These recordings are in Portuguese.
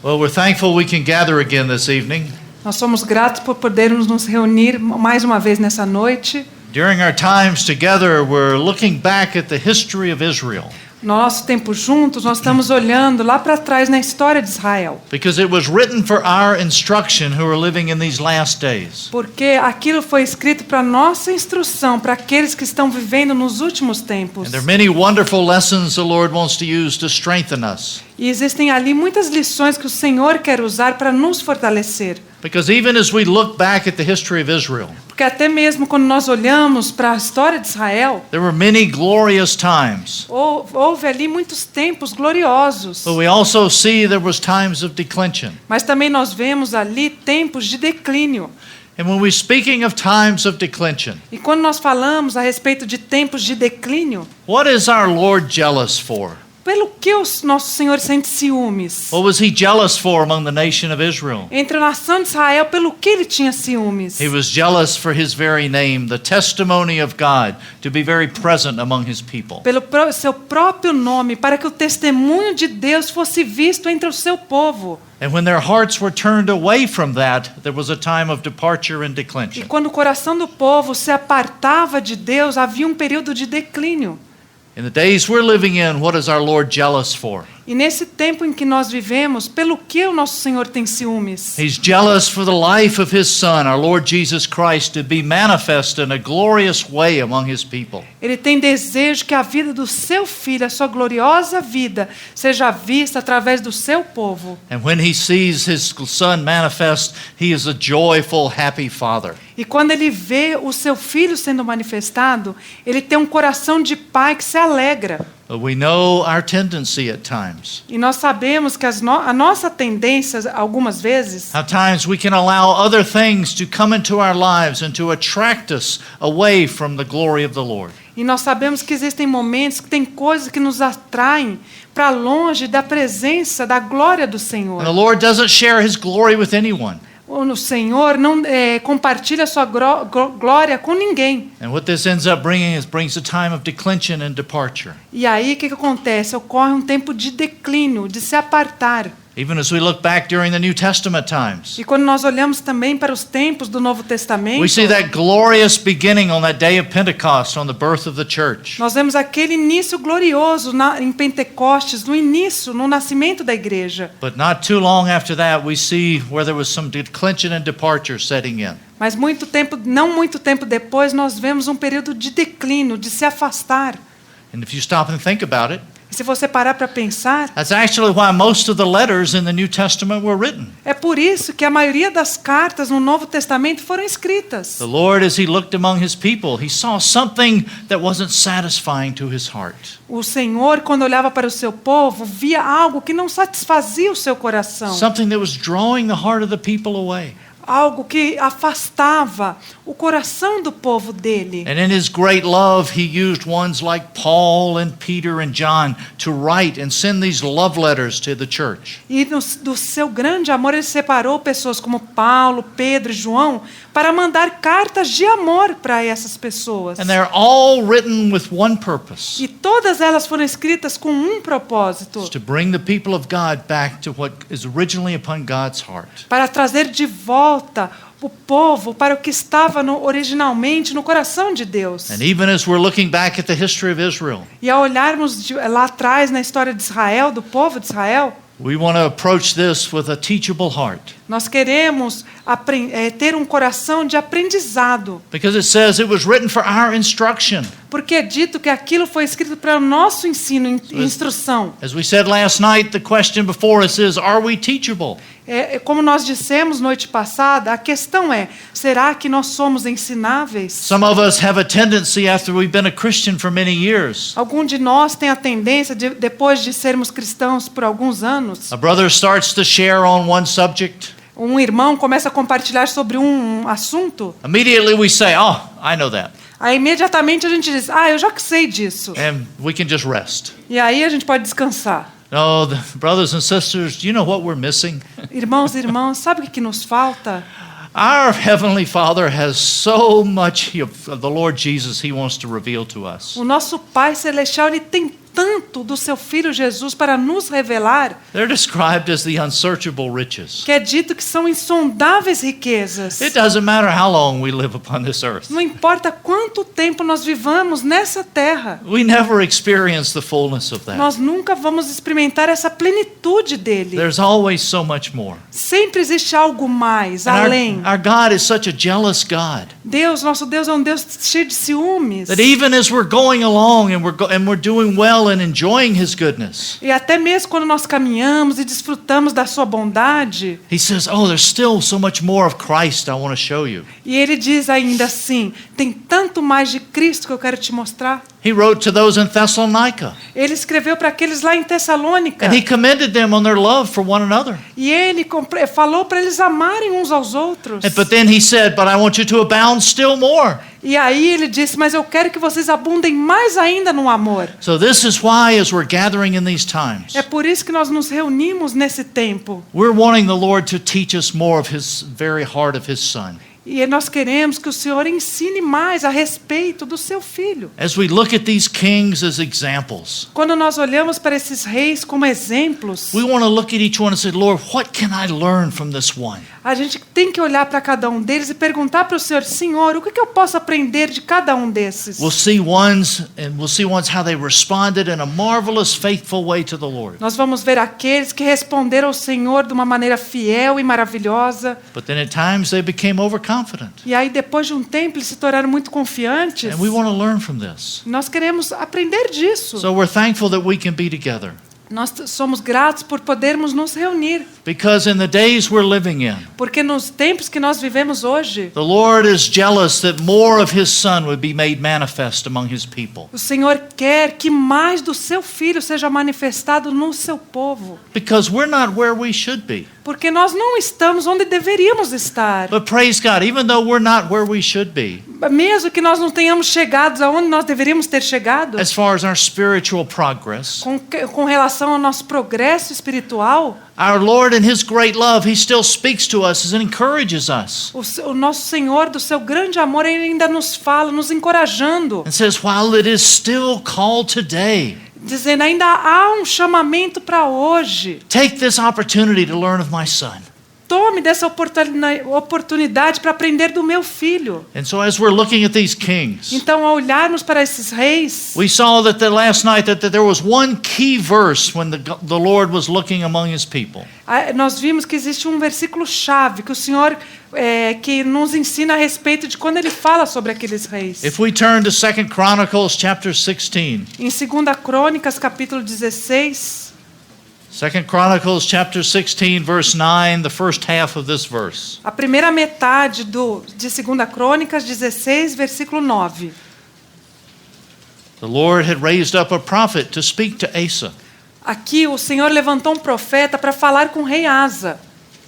Well, we're thankful we can gather again this evening. Nós somos gratos por podermos nos reunir mais uma vez nessa noite. During our times together, we're looking back at the history of Israel. No nosso tempo juntos, nós estamos olhando lá para trás na história de Israel. Because it was written for our instruction who are living in these last days. Porque aquilo foi escrito para nossa instrução, para aqueles que estão vivendo nos últimos tempos. And there are many wonderful lessons the Lord wants to use to strengthen us. E existem ali muitas lições que o Senhor quer usar para nos fortalecer. Because even as we look back at the history of Israel, Porque até mesmo quando nós olhamos para a história de Israel, there were many glorious times. houve ali muitos tempos gloriosos. But we also see there was times of declension. Mas também nós vemos ali tempos de declínio. And when we're speaking of times of declension, E quando nós falamos a respeito de tempos de declínio, what is our Lord jealous for? pelo que o nosso Senhor sente ciúmes? What was he jealous for among the nation of Israel? Entre a nação de Israel, pelo que ele tinha ciúmes? He was jealous for his very name, the testimony of God, to be very present among his people. Pelo seu próprio nome, para que o testemunho de Deus fosse visto entre o seu povo. And when their hearts were turned away from that, there was a time of departure and E declension. quando o coração do povo se apartava de Deus, havia um período de declínio. In the days we're living in, what is our Lord jealous for? E nesse tempo em que nós vivemos, pelo que o nosso Senhor tem ciúmes? He's jealous for the life of his Son, our Lord Jesus Christ, to be manifest in a glorious way among his people. Ele tem desejo que a vida do seu filho, a sua gloriosa vida, seja vista através do seu povo. And when he sees his Son manifest, he is a joyful, happy Father. E quando ele vê o seu filho sendo manifestado, ele tem um coração de pai que se alegra. But we know our tendency at times. E nós sabemos que a nossa tendência, algumas vezes, How times we can allow other things to come into our lives and to attract us away from the glory of the Lord. e nós sabemos que existem momentos que tem coisas que nos atraem para longe da presença, da glória do Senhor. And the Lord doesn't share his glory with anyone. O Senhor não compartilha a sua glória com ninguém. And what this ends up bringing brings a time of declension and departure. E aí o que acontece? Ocorre um tempo de declínio, de se apartar. Even as we look back during the New Testament times, E quando nós olhamos também para os tempos do Novo Testamento, we see that glorious beginning on that day of Pentecost, on the birth of the church. nós vemos aquele início glorioso em Pentecostes, no início, no nascimento da igreja. But not too long after that, we see where there was some declension and departure setting in. Mas não muito tempo depois, nós vemos um período de declínio, de se afastar. And if you stop and think about it, E se você parar para pensar, that's actually why most of the letters in the New Testament were written. é por isso que a maioria das cartas no Novo Testamento foram escritas. The Lord, as he looked among his people, he saw something that wasn't satisfying to his heart. O Senhor, quando olhava para o seu povo, via algo que não satisfazia o seu coração. Something that was drawing the heart of the people away. Algo que afastava o coração do povo dele. And in his great love, he used ones like Paul and Peter and John to write and send these love letters to the church. E do seu grande amor, ele separou pessoas como Paulo, Pedro e João para mandar cartas de amor para essas pessoas. And they're all written with one purpose. E todas elas foram escritas com um propósito: It's to bring the people of God back to what is originally upon God's heart. para trazer de volta o povo para o que estava originalmente no coração de Deus. And even as we're looking back at the history of Israel, E ao olharmos lá atrás na história de Israel, do povo de Israel, we want to approach this with a teachable heart. nós queremos ter um coração de aprendizado. Because it says it was written for our instruction. Porque é dito que aquilo foi escrito para o nosso ensino e instrução. As we said last night, the question before us is, are we teachable? Como nós dissemos noite passada, a questão é: será que nós somos ensináveis? Some of us have a tendency after we've been a Christian for many years. Algum de nós tem a tendência, depois de sermos cristãos por alguns anos, A brother starts to share on one subject. um irmão começa a compartilhar sobre um assunto, Immediately we say, oh, I know that. aí imediatamente a gente diz: eu já sei disso. And we can just rest. E aí a gente pode descansar. No, the brothers and sisters, do you know what we're missing? Irmãos e irmãs, sabe o que nos falta? Our Heavenly Father has so much of the Lord Jesus He wants to reveal to us. O nosso Pai Celestial, ele tem tanto do seu Filho Jesus para nos revelar, they're described as the unsearchable riches. que é dito que são insondáveis riquezas. It doesn't matter how long we live upon this earth. Não importa quanto tempo nós vivamos nessa terra, We never experience the fullness of that. nós nunca vamos experimentar essa plenitude dele. There's always so much more. Sempre existe algo mais, And além. our God is such a jealous God Deus, nosso Deus é um Deus cheio de ciúmes. that even as we're going along and we're doing well and enjoying His goodness, E até mesmo quando nós caminhamos e desfrutamos da sua bondade, He says, "Oh, there's still so much more of Christ I want to show you." e ele diz ainda assim: tem tanto mais de Cristo que eu quero te mostrar. He wrote to those in Thessalonica, Ele escreveu para aqueles lá em Tessalônica. and He commended them on their love for one another. E ele falou para eles amarem uns aos outros. But then He said, "But I want you to abound still more." E aí ele disse: mas eu quero que vocês abundem mais ainda no amor. So this is why, as we're gathering in these times, É por isso que nós nos reunimos nesse tempo. we're wanting the Lord to teach us more of His very heart of His Son. E nós queremos que o Senhor ensine mais a respeito do seu Filho. As we look at these kings as examples, Quando nós olhamos para esses reis como exemplos, we want to look at each one and say, "Lord, what can I learn from this one?" a gente tem que olhar para cada um deles e perguntar para o Senhor: Senhor, o que eu posso aprender de cada um desses? We'll see ones how they responded in a marvelous, faithful way to the Lord. Nós vamos ver aqueles que responderam ao Senhor de uma maneira fiel e maravilhosa. But then at times they became overconfident. E aí, depois de um tempo, eles se tornaram muito confiantes. And we want to learn from this. Nós queremos aprender disso. So we're thankful that we can be together. Nós somos gratos por podermos nos reunir, Because in the days we're living in, porque nos tempos que nós vivemos hoje, the Lord is jealous that more of His Son would be made manifest among His people. o Senhor quer que mais do seu Filho seja manifestado no seu povo, Because we're not where we should be. porque nós não estamos onde deveríamos estar. But praise God, even though we're not where we should be, Mesmo que nós não tenhamos chegado aonde nós deveríamos ter chegado, as far as our spiritual progress, com relação ao nosso progresso espiritual, our Lord in His great love, He still speaks to us and encourages us. o nosso Senhor, do seu grande amor, Ele ainda nos fala, nos encorajando, And says, while it is still called today, dizendo: ainda há um chamamento para hoje. take this opportunity to learn of my Son. Tome dessa oportunidade para aprender do meu filho. And so as we're looking at these kings, Então, ao olharmos para esses reis, we saw that last night that there was one key verse when the Lord was looking among His people. nós vimos que existe um versículo chave que o Senhor que nos ensina a respeito de quando Ele fala sobre aqueles reis. If we turn to 2 Chronicles chapter 16, Em 2 Crônicas, capítulo 16, 2 Chronicles chapter 16 verse 9, the first half of this verse. a primeira metade de 2 Crônicas 16, versículo 9. The Lord had raised up a prophet to speak to Asa. Aqui o Senhor levantou um profeta para falar com o rei Asa.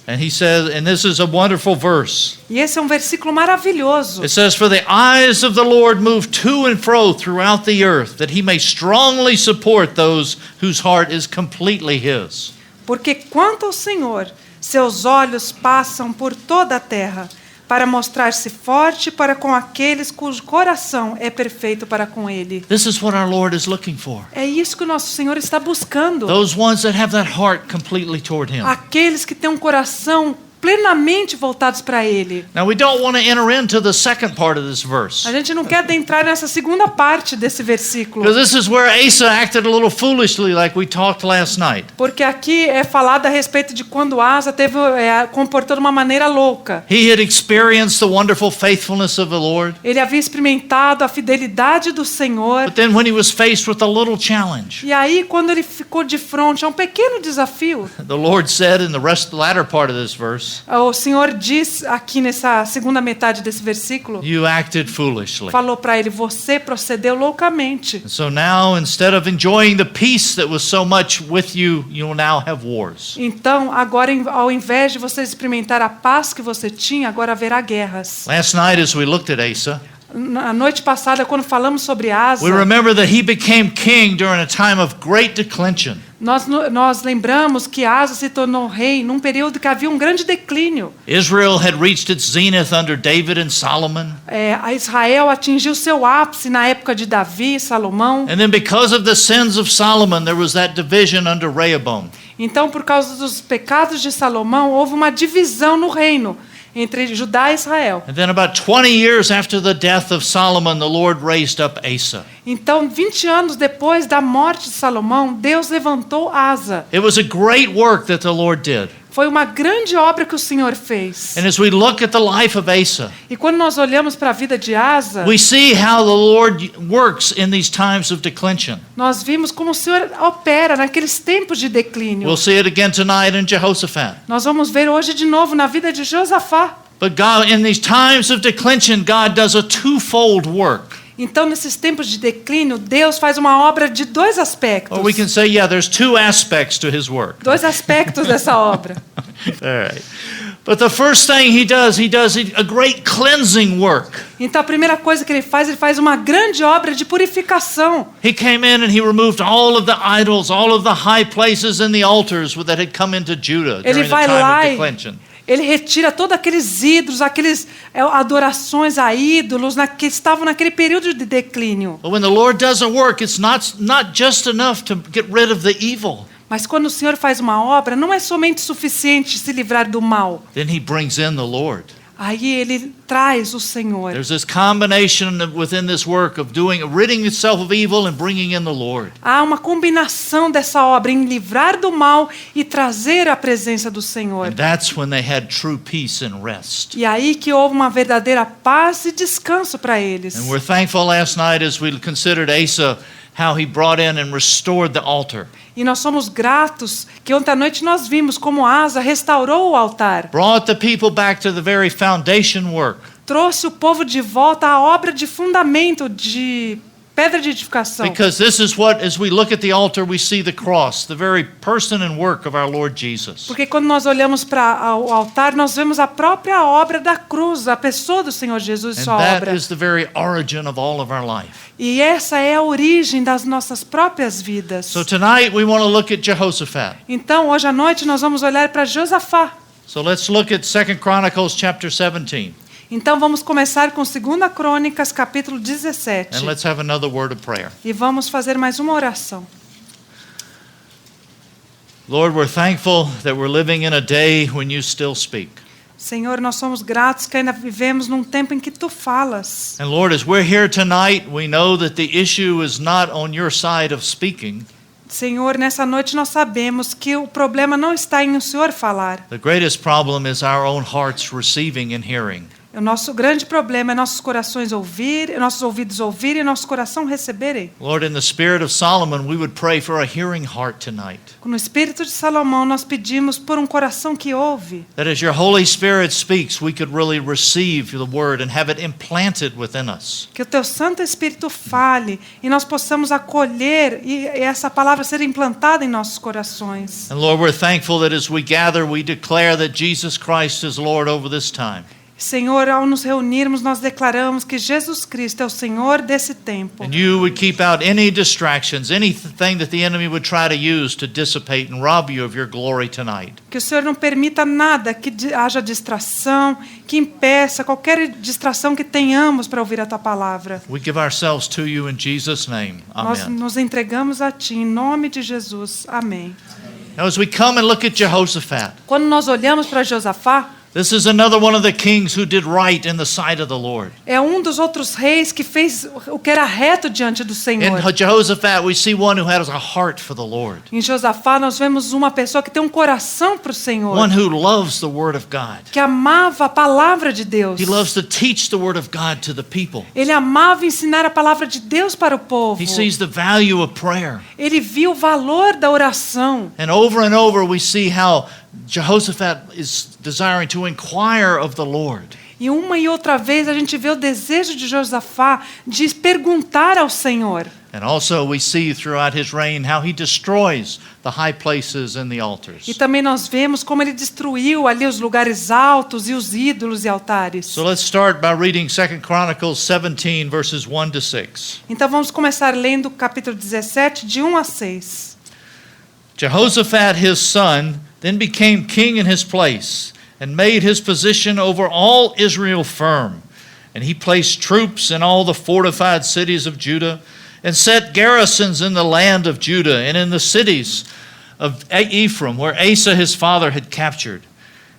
And he says, and this is a wonderful verse. E esse é um versículo maravilhoso. It says, "For the eyes of the Lord move to and fro throughout the earth, that He may strongly support those whose heart is completely His." Porque quanto ao Senhor, seus olhos passam por toda a terra, para mostrar-se forte para com aqueles cujo coração é perfeito para com Ele. This is what our Lord is looking for. É isso que o nosso Senhor está buscando. Those ones that have that heart completely toward Him. Aqueles que têm um coração plenamente voltados para Ele. Now we don't want to enter into the second part of this verse, A gente não quer adentrar nessa segunda parte desse versículo, because this is where Asa acted a little foolishly, like we talked last night. porque aqui é falado a respeito de quando Asa comportou de uma maneira louca. He had experienced the wonderful faithfulness of the Lord, Ele havia experimentado a fidelidade do Senhor. but then when he was faced with a little challenge, E aí, quando ele ficou de frente a um pequeno desafio, the Lord said in the latter part of this verse, o Senhor diz aqui nessa segunda metade desse versículo, "You acted foolishly." falou para ele: você procedeu loucamente. So now, instead of enjoying the peace that was so much with you, you will now have wars. Então, agora, ao invés de você experimentar a paz que você tinha, agora haverá guerras. Last night, as we looked at Asa, Na noite passada, quando falamos sobre Asa, we remember that he became king during a time of great declension. Nós lembramos que Asa se tornou rei num período que havia um grande declínio. Israel had reached its zenith under David and Solomon. A Israel atingiu seu ápice na época de Davi e Salomão. And then because of the sins of Solomon, there was that division under Rehoboam. Então, por causa dos pecados de Salomão, houve uma divisão no reino entre Judá e Israel. And then about 20 years after the death of Solomon, the Lord raised up Asa. Então, 20 anos depois da morte de Salomão, Deus levantou Asa. It was a great work that the Lord did. Foi uma grande obra que o Senhor fez. And as we look at the life of Asa, E quando nós olhamos para a vida de Asa, we see how the Lord works in these times of declension. nós vimos como o Senhor opera naqueles tempos de declínio. We'll see it again tonight in Jehoshaphat. Nós vamos ver hoje de novo na vida de Josafá. But God, in these times of declension, God does a twofold work. Então, nesses tempos de declínio, Deus faz uma obra de dois aspectos. Or we can say, yeah, there's two aspects to his work. Dois aspectos dessa obra. All right. But the first thing he does a great cleansing work. Então, a primeira coisa que ele faz uma grande obra de purificação. He came in and he removed all of the idols, all of the high places and the altars that had come into Judah Ele during the vai time lá of e declension. ele retira todos aqueles ídolos, aqueles adorações a ídolos que estavam naquele período de declínio. But when the Lord does a work, it's not just enough to get rid of the evil. Mas quando o Senhor faz uma obra, não é somente suficiente se livrar do mal. Then he brings in the Lord. Aí ele traz o Senhor. There's this combination within this work of ridding itself of evil and bringing in the Lord. Há uma combinação dessa obra em livrar do mal e trazer a presença do Senhor. And that's when they had true peace and rest. E aí que houve uma verdadeira paz e descanso para eles. And we're thankful last night as we considered Asa, how he brought in and restored the altar. E nós somos gratos que ontem à noite nós vimos como Asa restaurou o altar. Brought the people back to the very foundation work. Trouxe o povo de volta à obra de fundamento, de pedra de edificação. Because this is what, as we look at the altar, we see the cross, the very person and work of our Lord Jesus. Porque quando nós olhamos para o altar, nós vemos a própria obra da cruz, a pessoa do Senhor Jesus e And sua that obra. is the very origin of all of our life. E essa é a origem das nossas próprias vidas. So tonight we want to look at Jehoshaphat. Então, hoje à noite nós vamos olhar para Josafá. So let's look at 2 Chronicles chapter 17. Então vamos começar com 2 Crônicas, capítulo 17. And let's have another word of prayer. E vamos fazer mais uma oração. Lord, we're thankful that we're living in a day when you still speak. Senhor, nós somos gratos que ainda vivemos num tempo em que tu falas. And Lord, as we're here tonight, we know that the issue is not on your side of speaking. Senhor, nessa noite nós sabemos que o problema não está em o Senhor falar. The greatest problem is our own hearts receiving and hearing. O nosso grande problema é nossos corações ouvir, nossos ouvidos ouvirem e nosso coração receberem. Lord, in the spirit of Solomon, we would pray for a hearing heart tonight. No espírito de Salomão, nós pedimos por um coração que ouve. That as your Holy Spirit speaks, we could really receive the word and have it implanted within us. Que o teu Santo Espírito fale e nós possamos acolher e essa palavra ser implantada em nossos corações. And Lord, we're thankful that as we gather, we declare that Jesus Christ is Lord over this time. Senhor, ao nos reunirmos, nós declaramos que Jesus Cristo é o Senhor desse tempo. And you would keep out any distractions, anything that the enemy would try to use to dissipate and rob you of your glory tonight. Que o Senhor não permita nada que haja distração, que impeça qualquer distração que tenhamos para ouvir a tua palavra. We give ourselves to you in Jesus' name. Nós Amen. nos entregamos a ti em nome de Jesus. Amém. Now, as we come and look at Jehoshaphat, Quando nós olhamos para Josafá, this is another one of the kings who did right in the sight of the Lord. é um dos outros reis que fez o que era reto diante do Senhor. In Jehoshaphat, we see one who has a heart for the Lord, Em Josafá nós vemos uma pessoa que tem um coração para o Senhor, one who loves the Word of God. que amava a palavra de Deus. He loves to teach the Word of God to the people. Ele amava ensinar a palavra de Deus para o povo. He sees the value of prayer. Ele viu o valor da oração. And over we see how Jehoshaphat is desiring to inquire of the Lord. E uma e outra vez a gente vê o desejo de Josafá de perguntar ao Senhor. And also we see throughout his reign how he destroys the high places and the altars. E também nós vemos como ele destruiu ali os lugares altos e os ídolos e altares. So let's start by reading 2 Chronicles 17 verses 1 to 6. Então vamos começar lendo o capítulo 17, de 1 a 6. Jehoshaphat his son then became king in his place and made his position over all Israel firm. And he placed troops in all the fortified cities of Judah and set garrisons in the land of Judah and in the cities of Ephraim, where Asa his father had captured.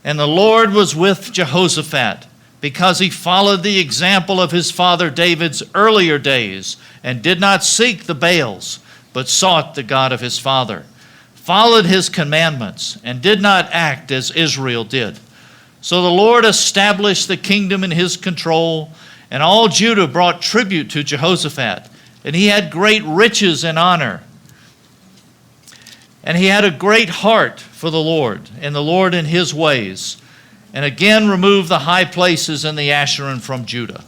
And the Lord was with Jehoshaphat, because he followed the example of his father David's earlier days, and did not seek the Baals, but sought the God of his father, followed his commandments, and did not act as Israel did. So the Lord established the kingdom in his control, and all Judah brought tribute to Jehoshaphat, and he had great riches and honor. And he had a great heart for the Lord, and the Lord in his ways, and again removed the high places and the Asherim from Judah.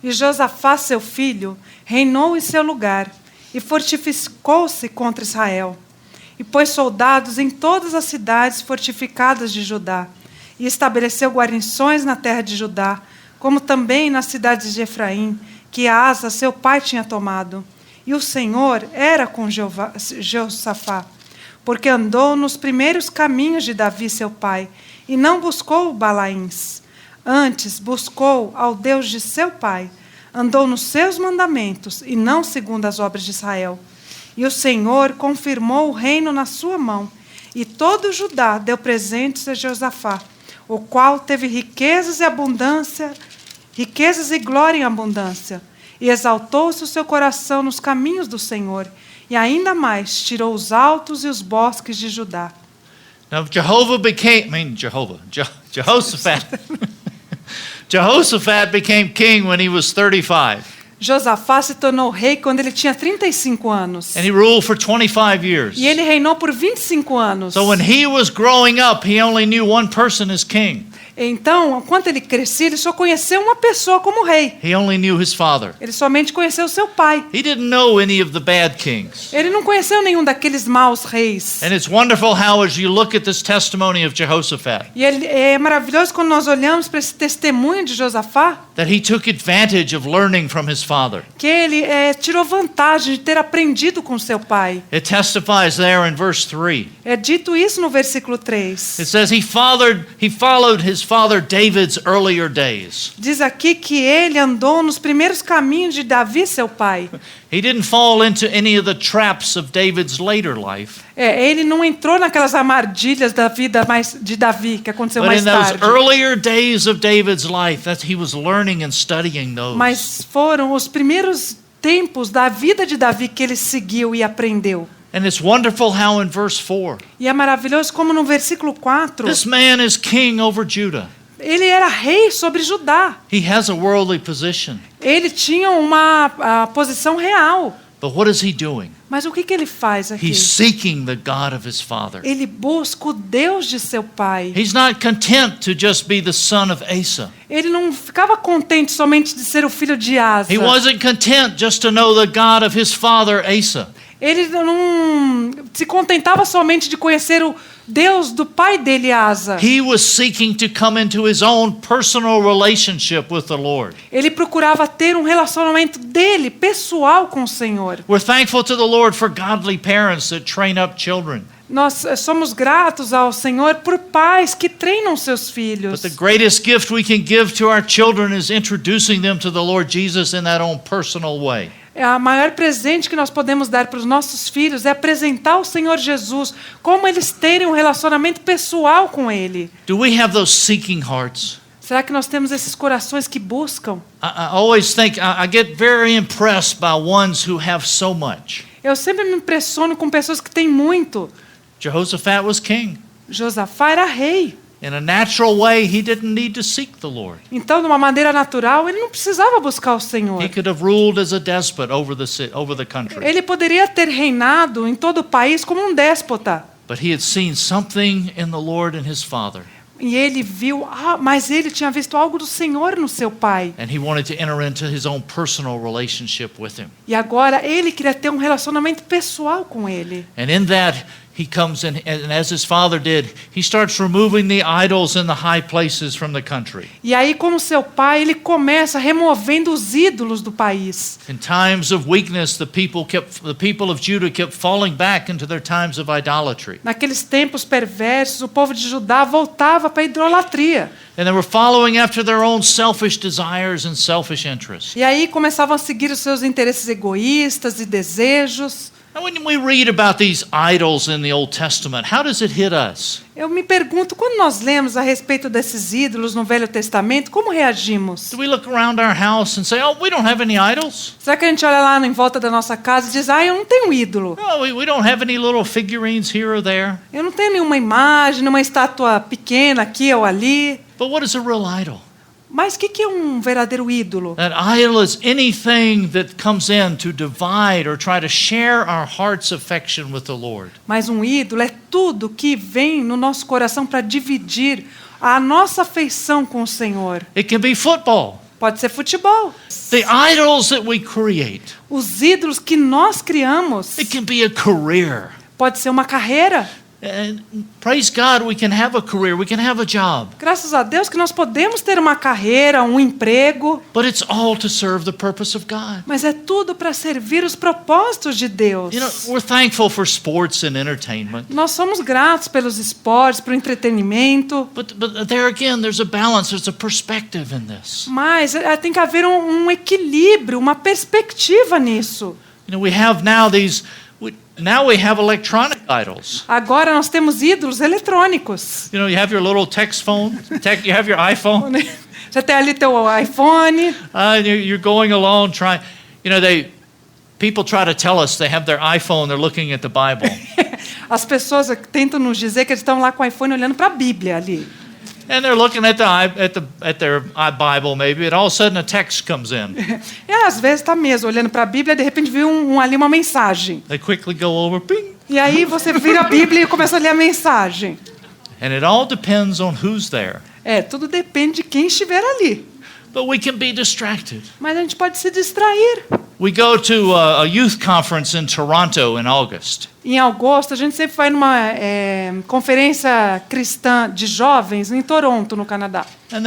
E Josafá, seu filho, reinou em seu lugar, e fortificou-se contra Israel. E pôs soldados em todas as cidades fortificadas de Judá, e estabeleceu guarnições na terra de Judá, como também nas cidades de Efraim, que Asa, seu pai, tinha tomado. E o Senhor era com Josafá, porque andou nos primeiros caminhos de Davi, seu pai, e não buscou Balaíns. Antes buscou ao Deus de seu pai, andou nos seus mandamentos, e não segundo as obras de Israel. E o Senhor confirmou o reino na sua mão, e todo Judá deu presentes a Josafá, o qual teve riquezas e glória em abundância, e exaltou-se o seu coração nos caminhos do Senhor, e ainda mais tirou os altos e os bosques de Judá. Now Jehoshaphat. Jehoshaphat became king when he was 35. Josafá se tornou rei quando ele tinha 35 anos. And he ruled for 25 years. E ele reinou por 25 anos. So when he was growing up, he only knew one person as king. Então, enquanto ele crescia, ele só conheceu uma pessoa como rei. He only knew his father. Ele somente conheceu seu pai. He didn't know any of the bad kings. Ele não conheceu nenhum daqueles maus reis. And it's wonderful how, as you look at this testimony of Jehoshaphat, E é maravilhoso quando nós olhamos para esse testemunho de Josafá, that he took advantage of learning from his father. que ele tirou vantagem de ter aprendido com seu pai. It testifies there in verse 3. É dito isso no versículo 3. It says he followed his father David's earlier days. Diz aqui que ele andou nos primeiros caminhos de Davi, seu pai. He didn't fall into any of the traps of David's later life. Ele não entrou naquelas armadilhas da vida de Davi, que aconteceu But mais in those tarde. earlier days of David's life, that he was learning and studying those. Mas foram os primeiros tempos da vida de Davi que ele seguiu e aprendeu. And it's wonderful how in verse 4, E é maravilhoso como no versículo 4, this man is king over Judah. ele era rei sobre Judá. He has a worldly position. Ele tinha uma posição real. But what is he doing? Mas o que ele faz aqui? He's seeking the God of his father. Ele busca o Deus de seu pai. He's not content to just be the son of Asa. Ele não ficava contente somente de ser o filho de Asa. He wasn't content just to know the God of his father Asa. Ele não se contentava somente de conhecer o Deus do pai dele, Asa. He was seeking to come into his own personal relationship with the Lord. Ele procurava ter um relacionamento dele, pessoal, com o Senhor. We're thankful to the Lord for godly parents that train up children. Nós somos gratos ao Senhor por pais que treinam seus But filhos. the greatest gift we can give to our children is introducing them to the Lord Jesus in that own personal way. A maior presente que nós podemos dar para os nossos filhos é apresentar o Senhor Jesus, como eles terem um relacionamento pessoal com Ele. Do we have those seeking hearts? Será que nós temos esses corações que buscam? I always think, I get very impressed by ones who have so much. Eu sempre me impressiono com pessoas que têm muito. Jehoshaphat was king. Josafá era rei. In a natural way, he didn't need to seek the Lord. Então, de uma maneira natural, ele não precisava buscar o Senhor. He could have ruled as a despot over the country. Ele poderia ter reinado em todo o país como um déspota. But he had seen something in the Lord and his father, E ele viu, mas ele tinha visto algo do Senhor no seu pai. and he wanted to enter into his own personal relationship with him. E agora ele queria ter um relacionamento pessoal com ele. And in that, he comes in, and as his father did, he starts removing the idols in the high places from the country. E aí, como seu pai, ele começa removendo os ídolos do país. In times of weakness, the people of Judah kept falling back into their times of idolatry. Naqueles tempos perversos, o povo de Judá voltava para a idolatria. And they were following after their own selfish desires and selfish interests. E aí começavam a seguir os seus interesses egoístas e desejos. Now, when we read about these idols in the Old Testament, how does it hit us? Eu me pergunto, quando nós lemos a respeito desses ídolos no Velho Testamento, como reagimos? Do we look around our house and say, oh, we don't have any idols? Será que a gente olha lá em volta da nossa casa e diz, eu não tenho ídolo. Oh, we don't have any little figurines here or there. Eu não tenho nenhuma imagem, nenhuma estátua pequena aqui ou ali. But what is a real idol? Mas o que é um verdadeiro ídolo? An idol is anything that comes in to divide or try to share our heart's affection with the Lord. Mas um ídolo é tudo que vem no nosso coração para dividir a nossa afeição com o Senhor. It can be football. Pode ser futebol. The idols that we create. Os ídolos que nós criamos. It can be a career. Pode ser uma carreira. And praise God, we can have a career, we can have a job. Graças a Deus que nós podemos ter uma carreira, um emprego. But it's all to serve the purpose of God. Mas é tudo para servir os propósitos de Deus. You know, we're thankful for sports and entertainment. Nós somos gratos pelos esportes, pelo entretenimento. But there again, there's a balance, there's a perspective in this. Mas tem que haver um equilíbrio, uma perspectiva nisso. You know, we have now we have electronic idols. Agora nós temos ídolos eletrônicos. You know, you have your little text phone, you have your iPhone. Você tem ali teu iPhone. You're going along trying. You know, people try to tell us they have their iPhone, they're looking at the Bible. As pessoas tentam nos dizer que eles estão lá com o iPhone olhando para a Bíblia ali. And they're looking at their Bible maybe, and all of a sudden a text comes in. E às vezes está mesmo olhando para a Bíblia e de repente viu ali uma mensagem. They quickly go over, ping. E aí você vira a Bíblia e começa a ler a mensagem. And it all depends on who's there. Tudo depende de quem estiver ali. But we can be distracted. Mas a gente pode se distrair. We go to a youth conference in Toronto in August. Em agosto, a gente sempre vai numa conferência cristã de jovens em Toronto, no Canadá. And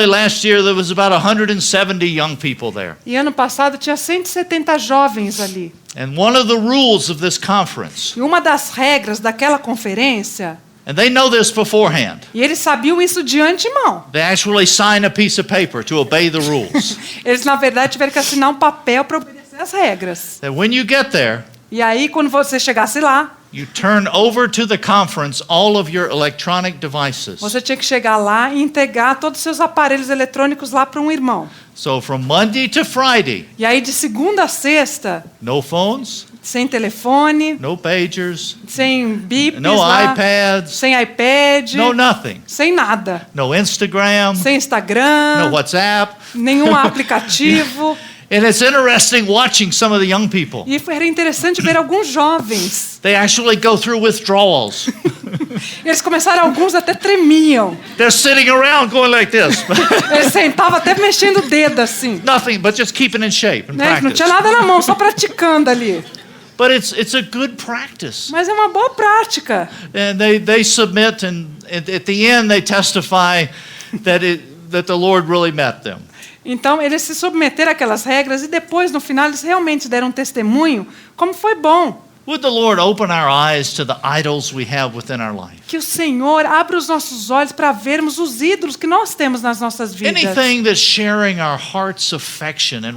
last year there was about 170 young people there. E ano passado tinha 170 jovens ali. And one of the rules of this conference, E uma das regras daquela conferência, and they know this beforehand, e eles sabiam isso de antemão. they actually sign a piece of paper to obey the rules. Eles, na verdade, tiveram que assinar um papel para obedecer às regras. That when you get there, E aí, quando você chegasse lá, you turn over to the conference all of your electronic devices. você tinha que chegar lá e entregar todos os seus aparelhos eletrônicos lá para um irmão. So from Monday to Friday, E aí, de segunda a sexta, no phones, sem telefone, no pagers, sem bips no lá, iPads, sem iPad, no nothing. sem nada. No Instagram, Sem Instagram, no WhatsApp. nenhum aplicativo. And it's interesting watching some of the young people. E era interessante ver alguns jovens. They actually go through withdrawals. Eles começaram, alguns até tremiam. They're sitting around going like this. Eles sentavam até mexendo o dedo assim. Nothing but just keeping in shape and Né? Não practice. tinha nada na mão, só praticando ali. But it's a good practice. Mas é uma boa prática. And they submit, and at the end they testify that the Lord really met them. Então, eles se submeteram àquelas regras e depois, no final, eles realmente deram um testemunho como foi bom. Would the Lord open our eyes to the idols we have within our life? Que o Senhor abra os nossos olhos para vermos os ídolos que nós temos nas nossas vidas. Anything that's sharing our heart's affection and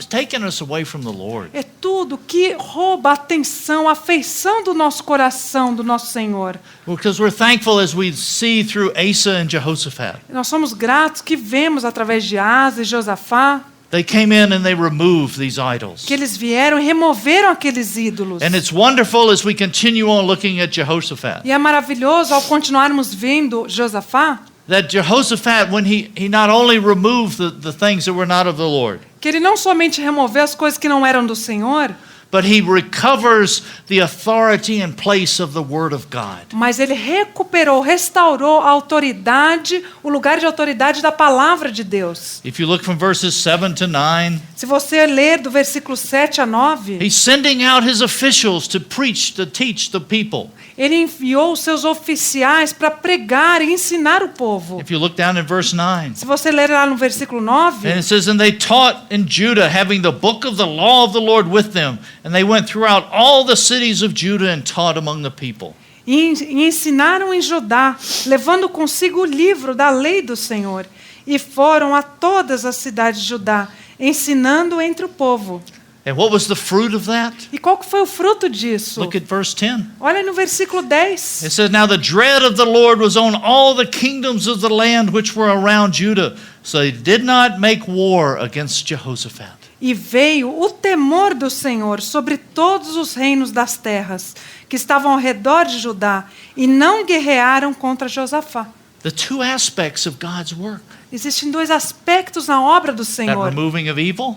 taking us away from the Lord. É tudo que rouba a atenção, a afeição do nosso coração, do nosso Senhor. Because we're thankful as we see through Asa and Jehoshaphat. Nós somos gratos que vemos através de Asa e Josafá They came in and they removed these idols. que eles vieram e removeram aqueles ídolos. And it's wonderful as we continue on looking at Jehoshaphat. E é maravilhoso ao continuarmos vendo Josafá, That Jehoshaphat, when he not only removed the things that were not of the Lord, que ele não somente removeu as coisas que não eram do Senhor, but he recovers the authority and place of the Word of God. Mas ele recuperou, restaurou a autoridade, o lugar de autoridade da palavra de Deus. If you look from verses 7 to 9, Se você ler do versículo 7 a 9, he's sending out his officials to preach, to teach the people. ele enviou os seus oficiais para pregar e ensinar o povo. If you look down in verse 9, Se você ler lá no versículo 9, and it says, "And they taught in Judah, having the book of the law of the Lord with them. And they went throughout all the cities of Judah and taught among the people." e ensinaram em Judá, levando consigo o livro da lei do Senhor, e foram a todas as cidades de Judá, ensinando entre o povo. And what was the fruit of that? E qual que foi o fruto disso? Look at verse 10. Olha no versículo 10. It says, "Now the dread of the Lord was on all the kingdoms of the land which were around Judah. So they did not make war against Jehoshaphat." E veio o temor do Senhor sobre todos os reinos das terras que estavam ao redor de Judá, e não guerrearam contra Josafá. The two aspects of God's work. Existem dois aspectos na obra do That Senhor. removing of evil,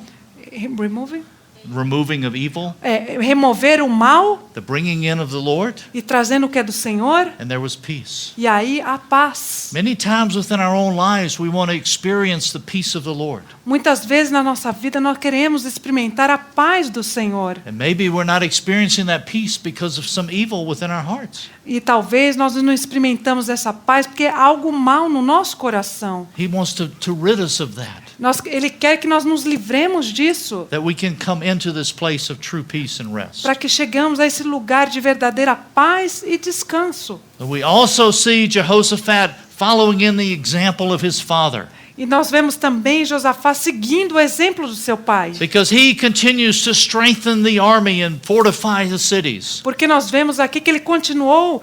Remover o mal the bringing in of the Lord, e trazendo o que é do Senhor, and there was peace. e aí a paz. Many times within our own lives we want to experience the peace of the Lord. Muitas vezes na nossa vida nós queremos experimentar a paz do Senhor. And maybe we're not experiencing that peace because of some evil within our hearts. E talvez nós não experimentamos essa paz porque há algo mal no nosso coração. He wants to rid us of that. Ele quer que nós nos livremos disso, That we can come into this place of true peace and rest. para que chegamos a esse lugar de verdadeira paz e descanso. We also see Jehoshaphat following in the example of his father, E nós vemos também Josafá seguindo o exemplo do seu pai. because he continues to strengthen the army and fortify the cities. Porque nós vemos aqui que ele continuou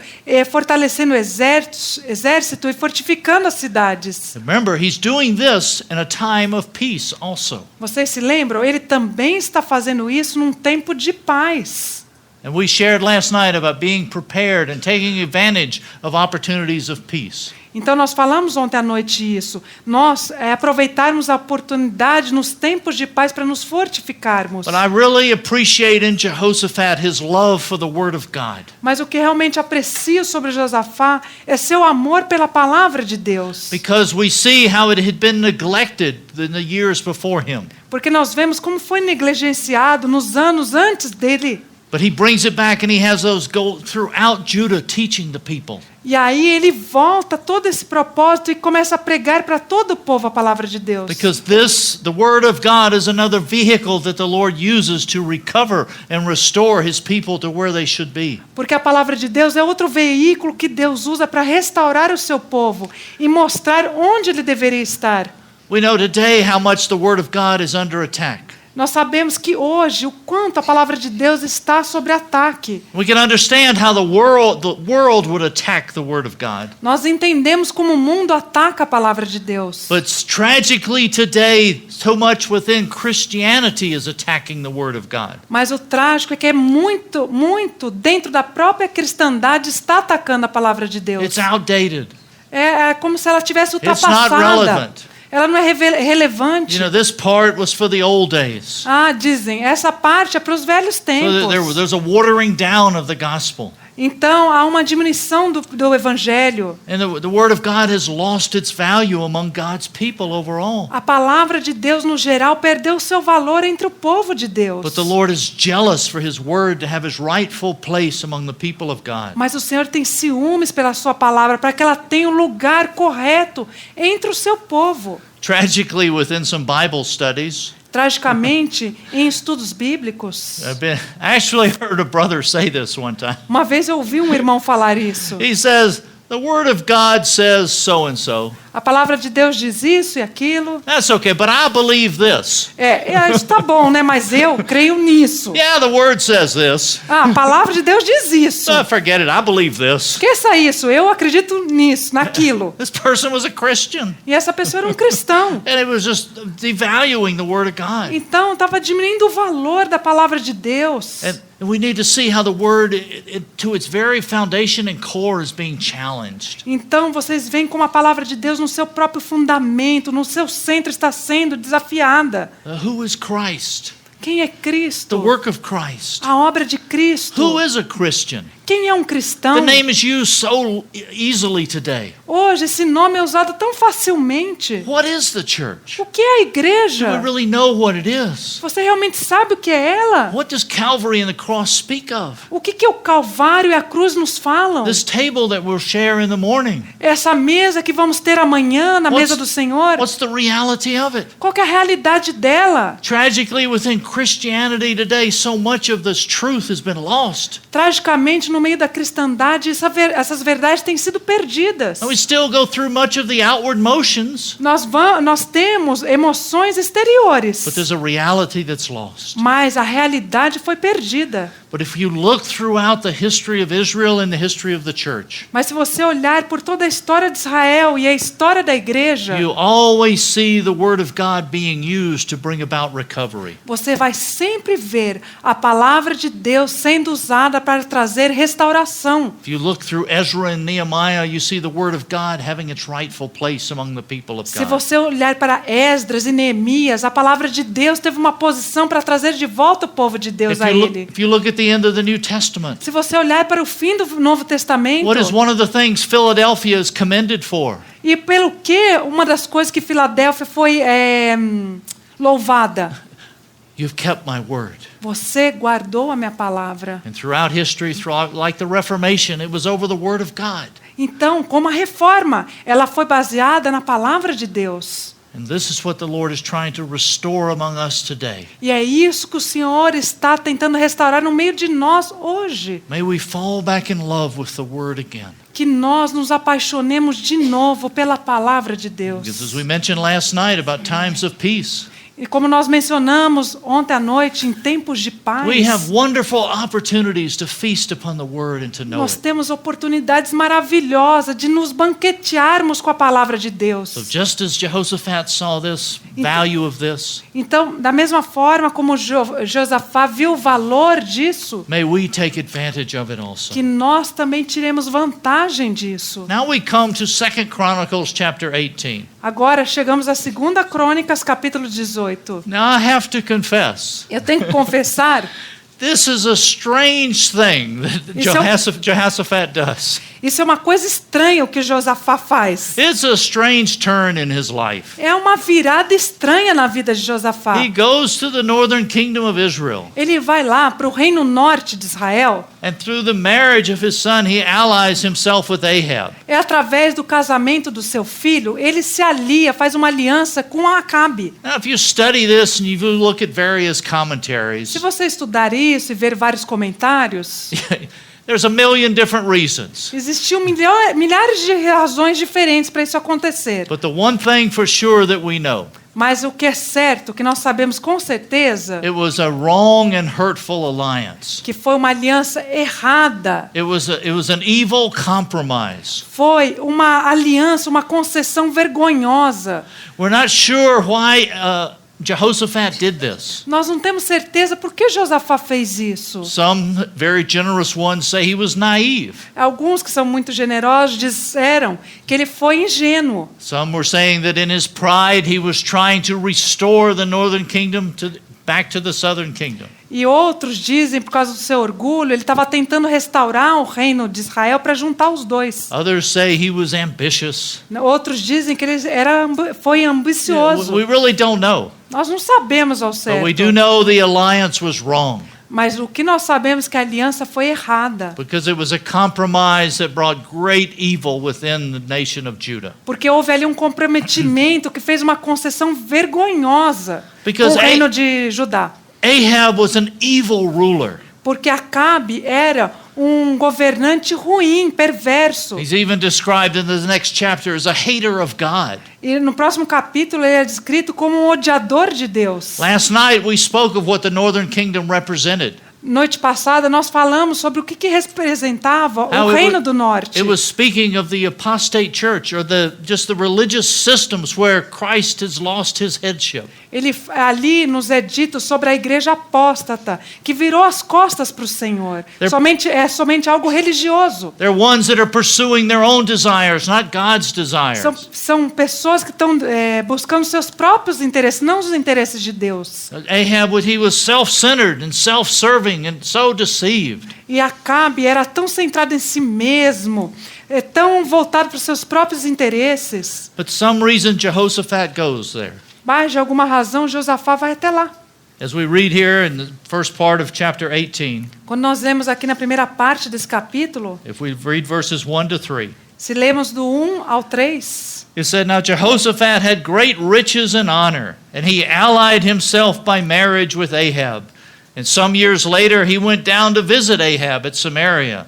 fortalecendo o exército e fortificando as cidades. Remember, he's doing this in a time of peace also. Vocês se lembram? Ele também está fazendo isso num tempo de paz. And we shared last night about being prepared and taking advantage of opportunities of peace. Então nós falamos ontem à noite isso. Nós aproveitarmos a oportunidade nos tempos de paz para nos fortificarmos. But I really appreciate in Jehoshaphat his love for the Word of God. Mas o que realmente aprecio sobre Josafá é seu amor pela palavra de Deus. Because we see how it had been neglected in the years before him. Porque nós vemos como foi negligenciado nos anos antes dele. But he brings it back and he has those go throughout Judah teaching the people. E aí ele volta todo esse propósito e começa a pregar para todo o povo a palavra de Deus. Because the Word of God is another vehicle that the Lord uses to recover and restore His people to where they should be. Porque a palavra de Deus é outro veículo que Deus usa para restaurar o seu povo e mostrar onde ele deveria estar. We know today how much the Word of God is under attack. Nós sabemos que hoje o quanto a palavra de Deus está sob ataque. We can understand how the world would attack the Word of God. Nós entendemos como o mundo ataca a palavra de Deus. But tragically today, so much within Christianity is attacking the Word of God. Mas o trágico é que muito dentro da própria cristandade está atacando a palavra de Deus. It's outdated. É como se ela tivesse It's not ultrapassada. relevant. Ela não é relevante. You know, this part was for the old days. Dizem, essa parte é para os velhos So tempos. there's a watering down of the gospel. Então há uma diminuição do evangelho. And the Word of God has lost its value among God's people overall. A palavra de Deus no geral perdeu seu valor entre o povo de Deus. But the Lord is jealous for His Word to have His rightful place among the people of God. Mas o Senhor tem ciúmes pela sua palavra para que ela tenha um lugar correto entre o seu povo. Tragically, within some Bible studies, Tragicamente, em estudos bíblicos, I actually heard a brother say this one time. uma vez eu ouvi um irmão falar isso. He says, the Word of God says so and so. A palavra de Deus diz isso e aquilo. That's okay, but I believe this. Isso tá bom, né? Mas eu creio nisso. Yeah, the Word says this. A palavra de Deus diz isso. Forget it, I believe this. Esqueça isso, eu acredito nisso, naquilo. This person was a Christian. E essa pessoa era um cristão. And it was just devaluing the Word of God. Então, estava diminuindo o valor da palavra de Deus. And we need to see how the Word, to its very foundation and core, is being challenged. Então, vocês veem como a palavra de Deus no seu próprio fundamento, no seu centro está sendo desafiada. Who is Christ? Quem é The Cristo? work of Christ. A obra de Cristo. Who is a Christian? Quem é um The cristão? name is used so easily today. Hoje esse nome é usado tão facilmente. What is the church? O que é a Do we igreja? really know what it is? Você realmente sabe o que é ela? What does Calvary and the cross speak of? O que o Calvário e a cruz nos falam? This table that we'll share in the morning. Essa mesa que vamos ter amanhã na mesa do Senhor. What's the reality of it? Qual que é a realidade dela? Tragically, within Christianity today, so much of this truth has been lost. Tragicamente, no meio da cristandade, essas verdades têm sido perdidas. And we still go through much of the outward motions, Nós temos emoções exteriores, but there's a reality that's lost. mas a realidade foi perdida. But if you look throughout the history of Israel and the history of the church, Mas se você olhar por toda a história de Israel e a história da igreja, you always see the word of God being used to bring about recovery. você vai sempre ver a palavra de Deus sendo usada para trazer restauração. If you look through Ezra and Nehemiah, you see the word of God having its rightful place among the people of Se God. você olhar para Esdras e Neemias, a palavra de Deus teve uma posição para trazer de volta o povo de Deus a ele. If you look at the end of the New Testament, Se você olhar para o fim do Novo Testamento, what is one of the things Philadelphia is commended for? e pelo que uma das coisas que Filadélfia foi louvada, You've kept my word. você guardou a minha palavra. And throughout history, like the Reformation, it was over the word of God. Então, como a reforma, ela foi baseada na palavra de Deus. And this is what the Lord is trying to restore among us today. E é isso que o Senhor está tentando restaurar no meio de nós hoje. May we fall back in love with the word again. Que nós nos apaixonemos de novo pela palavra de Because as Deus. we mentioned last night about times of peace, E como nós mencionamos ontem à noite, em tempos de paz, we have wonderful opportunities to feast upon the word and to know nós it. temos oportunidades maravilhosas de nos banquetearmos com a palavra de So Deus. just as Jehoshaphat saw this value of this, Então, da mesma forma como Josafá viu o valor disso, may we take advantage of it also. que nós também tiremos vantagem disso. Now we come to 2 Chronicles chapter 18. Agora chegamos a 2 Crônicas, capítulo 18. Now I have to confess, Eu tenho que confessar, this is a strange thing that Isso é Jehoshaphat does. isso é uma coisa estranha o que Josafá faz. It's a strange turn in his life. É uma virada estranha na vida de Josafá. He goes to the northern kingdom of Israel, Ele vai lá para o reino norte de Israel. and through the marriage of his son, he allies himself with Ahab. É através do casamento do seu filho, ele se alia, faz uma aliança com Acabe. Now, if you study this and you look at various commentaries, Se você estudar isso e ver vários comentários, there's a million different reasons. existiam milhares de razões diferentes para isso acontecer. But the one thing for sure that we know, Mas o que é certo, que nós sabemos com certeza, it was a wrong and hurtful alliance. que foi uma aliança errada. It was an evil compromise. Foi uma aliança, uma concessão vergonhosa. We're not sure why Jehoshaphat did this. Nós não temos certeza por que Josafá fez isso. Some very generous ones say he was naive. Alguns que são muito generosos disseram que ele foi ingênuo. Some were saying that in his pride he was trying to restore the northern kingdom back to the southern kingdom. E outros dizem, por causa do seu orgulho, ele estava tentando restaurar o reino de Israel para juntar os dois. Others say he was ambitious. Outros dizem que ele foi ambicioso. We really don't know. Nós não sabemos ao But we do certo. know the alliance was wrong Mas o que nós sabemos é que a aliança foi errada. because it was a compromise that brought great evil within the nation of Judah. Porque houve ali um comprometimento que fez uma concessão vergonhosa com Because o reino de Judá. Ahab was an evil ruler. Porque Acabe era um governante ruim, perverso. He's even described in the next chapter as a hater of God. E no próximo capítulo ele é descrito como um odiador de Deus. Last night we spoke of what the northern kingdom represented. Noite passada nós falamos sobre o que representava How o it Reino wa- do Norte. It was speaking of the apostate church, or just the religious systems where Christ has lost his headship. Ali nos é dito sobre a igreja apóstata, que virou as costas para o Senhor. É somente algo religioso. They're ones that are pursuing their own desires, not God's desires. São pessoas que estão buscando seus próprios interesses, não os interesses de Deus. Ahab, he was self-centered and self-serving and so deceived. E Acabe era tão centrado em si mesmo, tão voltado para os seus próprios interesses. But some reason Jehoshaphat goes there. Mas, de alguma razão, Josafá vai até lá. As we read here in the first part of chapter 18, Quando nós lemos aqui na primeira parte desse capítulo, if we read verses 1 to 3, se lemos do 1 ao 3, it said, Now Jehoshaphat had great riches and honor, and he allied himself by marriage with Ahab. And some years later he went down to visit Ahab at Samaria.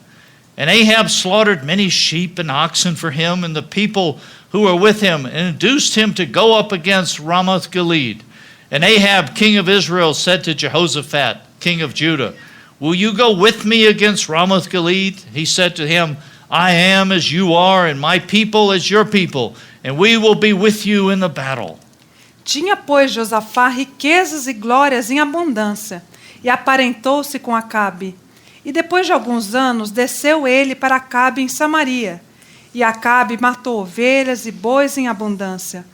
And Ahab slaughtered many sheep and oxen for him and the people who were with him, and induced him to go up against Ramoth Gilead. And Ahab, king of Israel, said to Jehoshaphat, king of Judah, Will you go with me against Ramoth Gilead? He said to him, I am as you are, and my people as your people, and we will be with you in the battle. tinha, pois, Josafá riquezas e glórias em abundância, e aparentou-se com Acabe. E depois de alguns anos, desceu ele para Acabe em Samaria. E Acabe matou ovelhas e bois em abundância,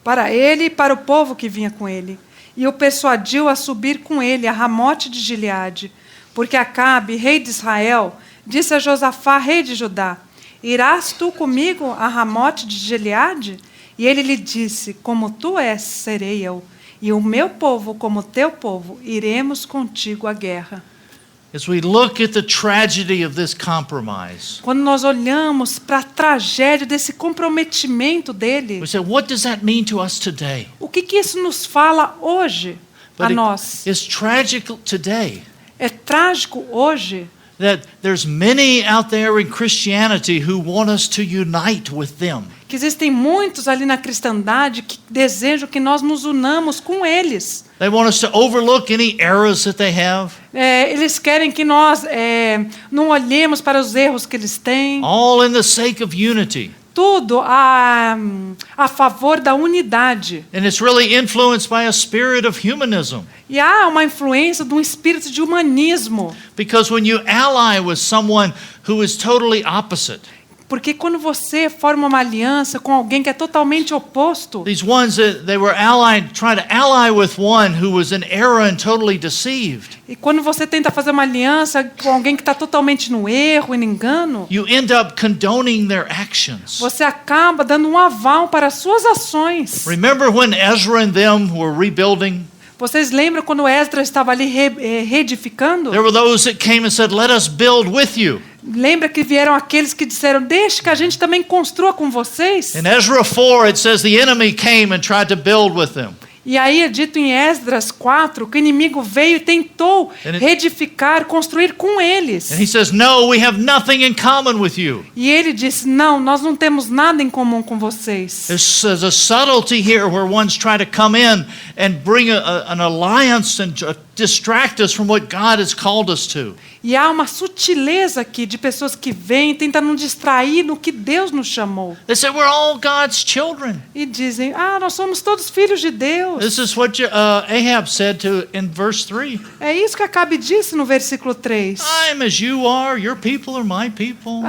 para ele e para o povo que vinha com ele. E o persuadiu a subir com ele a Ramote de Gileade, porque Acabe, rei de Israel, disse a Josafá, rei de Judá, Irás tu comigo a Ramote de Gileade? E ele lhe disse, como tu és, serei eu, e o meu povo como teu povo, iremos contigo à guerra. As we look at the tragedy of this compromise, Quando nós olhamos para a tragédia desse comprometimento dele, we say, what does that mean to us today? o que isso nos fala hoje a nós? It's tragic today É trágico hoje that there's many out there in Christianity who want us to unite with them. que existem muitos ali na cristandade que desejam que nós nos unamos com eles. They want us to overlook any errors that they have, Eles querem que nós não olhemos para os erros que eles têm. all in the sake of unity. Tudo a favor da unidade. And it's really influenced by a spirit of humanism. E há uma influência de um espírito de humanismo. Because when you ally with someone who is totally opposite, Porque quando você forma uma aliança com alguém que é totalmente oposto, these ones that they were allied, trying to ally with one who was in error and totally deceived, e quando você tenta fazer uma aliança com alguém que está totalmente no erro e no engano, you end up condoning their actions. você acaba dando um aval para as suas ações. Remember when Ezra and them were rebuilding? Vocês lembram quando Esdras estava ali reedificando? There were those that came and said, "Let us build with you." Lembra que vieram aqueles que disseram, deixe que a gente também construa com vocês? In Ezra 4, it says the enemy came and tried to build with them. E aí é dito em Esdras 4 que o inimigo veio e tentou reedificar, construir com eles. And he says, "No, we have nothing in common with you." E ele disse, não, nós não temos nada em comum com vocês. There's a subtlety here where ones try to come in and bring an alliance and distract us from what God has called us to. E há uma sutileza aqui de pessoas que vêm e tentam nos distrair no que Deus nos chamou. They say we're all God's children. E dizem, nós somos todos filhos de Deus. This is what Ahab said in verse 3. É isso que Acabe disse no versículo 3. I'm as you are, your people are my people.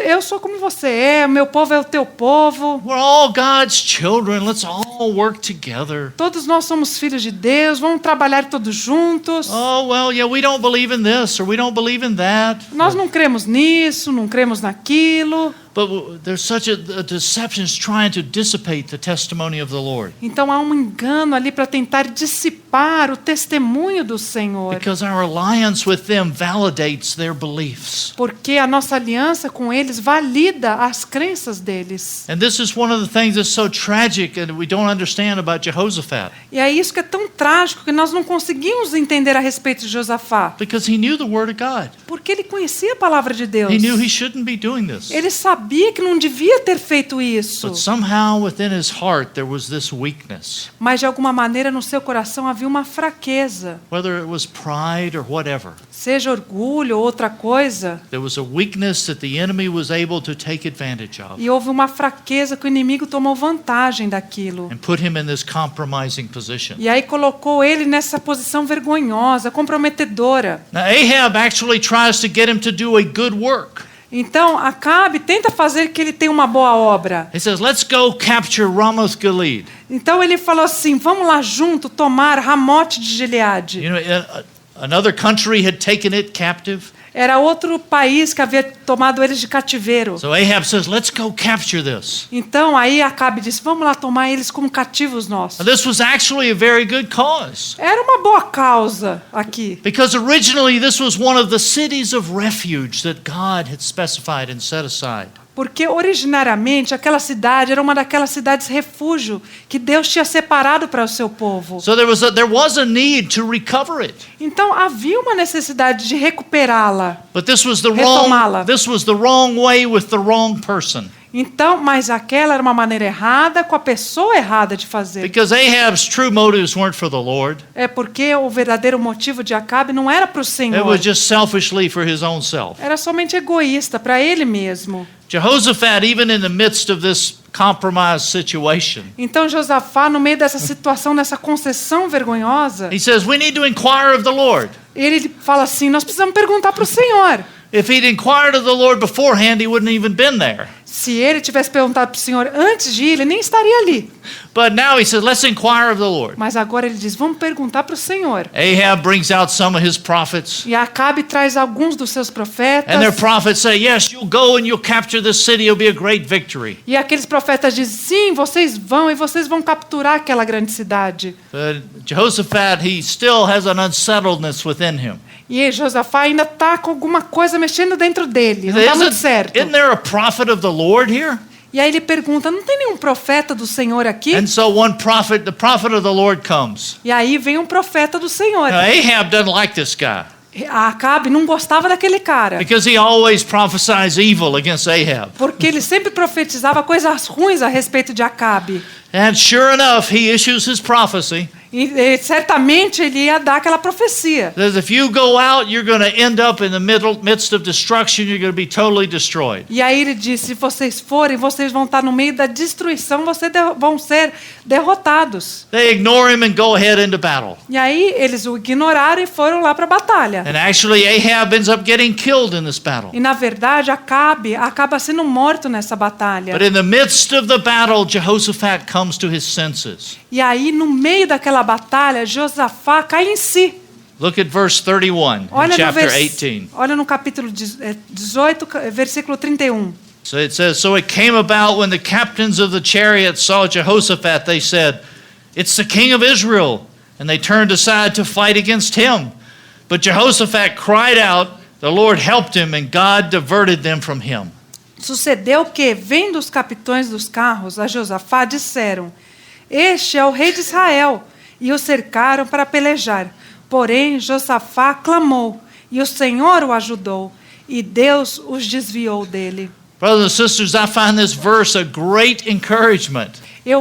Eu sou como você é, meu povo é o teu povo. We're all God's children. Let's all work together. Todos nós somos filhos de Deus, vamos trabalhar todos juntos. Oh, well, yeah, we don't believe in this or we don't believe in that. Nós não cremos nisso, não cremos naquilo. But there's such a deception trying to dissipate the testimony of the Lord. Então há um engano ali para tentar dissipar o testemunho do Senhor. Because our alliance with them validates their beliefs. Porque a nossa aliança com eles valida as crenças deles. And this is one of the things that's so tragic and we don't understand about Jehoshaphat. E é isso que é tão trágico que nós não conseguimos entender a respeito de Josafá. Because he knew the word of God. Porque ele conhecia a palavra de Deus. He knew he shouldn't be doing this. Ele sabia que não devia ter feito isso. But somehow within his heart there was this weakness. Mas de alguma maneira no seu coração havia havia uma fraqueza, whether it was pride or whatever. seja orgulho ou outra coisa, There was a weakness that the enemy was able to take advantage of e houve uma fraqueza que o inimigo tomou vantagem daquilo. and put him in this compromising position. E aí colocou ele nessa posição vergonhosa, comprometedora. Now, Ahab actually tries to get him to do a good work. Então, Acabe tenta fazer que ele tenha uma boa obra. He says, let's go capture Ramoth Gilead. Então ele falou assim, vamos lá junto tomar Ramote de Gileade. You know, another country had taken it captive. Era outro país que havia tomado eles de cativeiro. So Ahab says, let's go capture this. Então aí Acabe disse, vamos lá tomar eles como cativos nossos. Now, this was actually a very good cause. Era uma boa causa aqui. Because originally this was one of the cities of refuge that God had specified and set aside. Porque originariamente aquela cidade era uma daquelas cidades refúgio que Deus tinha separado para o seu povo. So there was a need to recover it. Então havia uma necessidade de recuperá-la. But this was the Retomá-la. wrong way with the wrong person. Então, mas aquela era uma maneira errada com a pessoa errada de fazer. Because Ahab's true motives weren't for the Lord. É porque o verdadeiro motivo de Acabe não era para o It Senhor. was just selfishly for his own self. Era somente egoísta para ele mesmo. Jehoshaphat, even in the midst of this compromised situation, Então Josafá, no meio dessa situação, dessa concessão vergonhosa, he says, we need to inquire of the Lord. ele fala assim, nós precisamos perguntar para o Senhor. If he'd inquired of the Lord beforehand, he wouldn't even been there. Se ele tivesse perguntado para o Senhor antes de ir, ele nem estaria ali. But now he says, let's inquire of the Lord. Mas agora ele diz, vamos perguntar para o Senhor. Ahab brings out some of his prophets. E Acabe traz alguns dos seus And profetas. their prophets say, yes, you'll go and you'll capture this city. It'll be a great victory. E aqueles profetas dizem, sim, vocês vão e vocês vão capturar aquela grande cidade. But Jehoshaphat, he still has an unsettledness within him. E Josafá ainda está com alguma coisa mexendo dentro dele. Não está muito certo. Isn't there a prophet of the Lord here? E aí ele pergunta, não tem nenhum profeta do Senhor aqui? And so the prophet of the Lord comes. E aí vem um profeta do Senhor. Now, Ahab doesn't like this guy A Acabe não gostava daquele cara. because he always prophesies evil against Ahab. Porque ele sempre profetizava coisas ruins a respeito de Acabe. And sure enough, he issues his prophecy. E certamente ele ia dar aquela profecia. Says if you go out, you're going to end up in the midst of destruction. You're going to be totally destroyed. E aí ele disse, se vocês forem, vocês vão estar no meio da destruição, vocês vão ser derrotados. They ignore him and go ahead into battle. E aí eles o ignoraram e foram lá para a batalha. And actually, Ahab ends up getting killed in this battle. E na verdade Acabe acaba sendo morto nessa batalha. But in the midst of the battle, Jehoshaphat comes to his senses. E aí no meio daquela batalha, Josafá cai em si. Look at verse 31 in chapter 18. Olha no capítulo 18, versículo 31. So it says, so it came about when the captains of the chariots saw Jehoshaphat, they said, it's the king of Israel. And they turned aside to fight against him. But Jehoshaphat cried out, the Lord helped him, and God diverted them from him. Sucedeu que, vendo os capitães dos carros a Josafá, disseram, este é o rei de Israel, e o cercaram para pelejar. Porém, Josafá clamou, e o Senhor o ajudou, e Deus os desviou dele. Brothers and sisters, I find this verse a great encouragement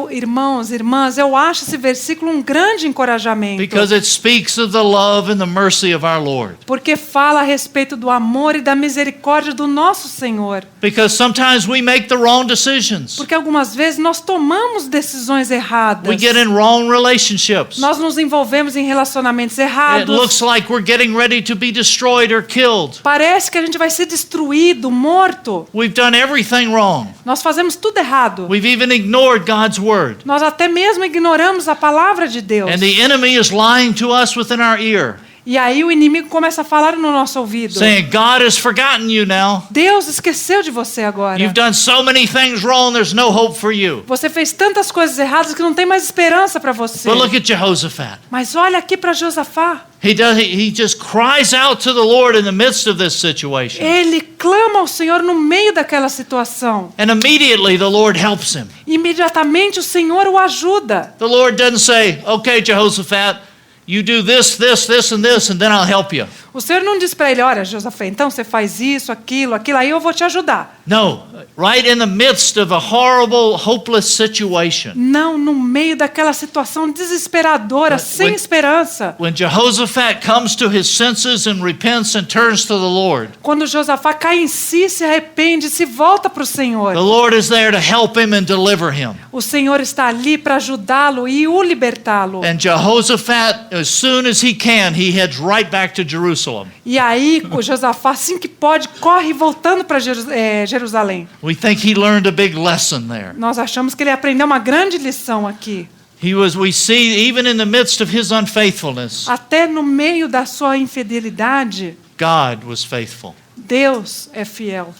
Irmãos, irmãs, eu acho esse versículo um grande encorajamento. because it speaks of the love and the mercy of our Lord. Porque fala a respeito do amor e da misericórdia do nosso Senhor. Because sometimes we make the wrong decisions. Porque algumas vezes nós tomamos decisões erradas. We get in wrong relationships. Nós nos envolvemos em relacionamentos It errados. looks like we're getting ready to be destroyed or killed. Parece que a gente vai ser destruído, morto. We've done everything wrong. Nós fazemos tudo errado. We've even ignored God's word. Nós até mesmo ignoramos a palavra de Deus. And the enemy is lying to us within our ear, E aí o inimigo começa a falar no nosso ouvido. saying, God has forgotten you now. Deus esqueceu de você agora. You've done so many things wrong, there's no hope for you. Você fez tantas coisas erradas que não tem mais esperança para você. But look at Jehoshaphat. Mas olha aqui para Josafá. He just cries out to the Lord in the midst of this situation. Ele clama ao Senhor no meio daquela situação. And immediately the Lord helps him. Imediatamente o Senhor o ajuda. The Lord doesn't say, okay, Jehoshaphat, you do this, this, this, and this, and then I'll help you. O Senhor não diz para ele, olha, Josafá, então você faz isso, aquilo, aí eu vou te ajudar. No, right in the midst of a horrible, hopeless situation. Não, no meio daquela situação desesperadora, sem esperança. When Jehoshaphat comes to his senses and repents and turns to the Lord, Quando Josafá cai em si, se arrepende, se volta para o Senhor. the Lord is there to help him and deliver him. O Senhor está ali para ajudá-lo e o libertá-lo. And Jehoshaphat, as soon as he can, he heads right back to Jerusalem. E aí, o Josafá, assim que pode, corre voltando para Jerusalém. We think he learned a big lesson there. Nós achamos que ele aprendeu uma grande lição aqui. We see, even in the midst of his unfaithfulness, Até no meio da sua infidelidade, God was faithful. Deus é fiel.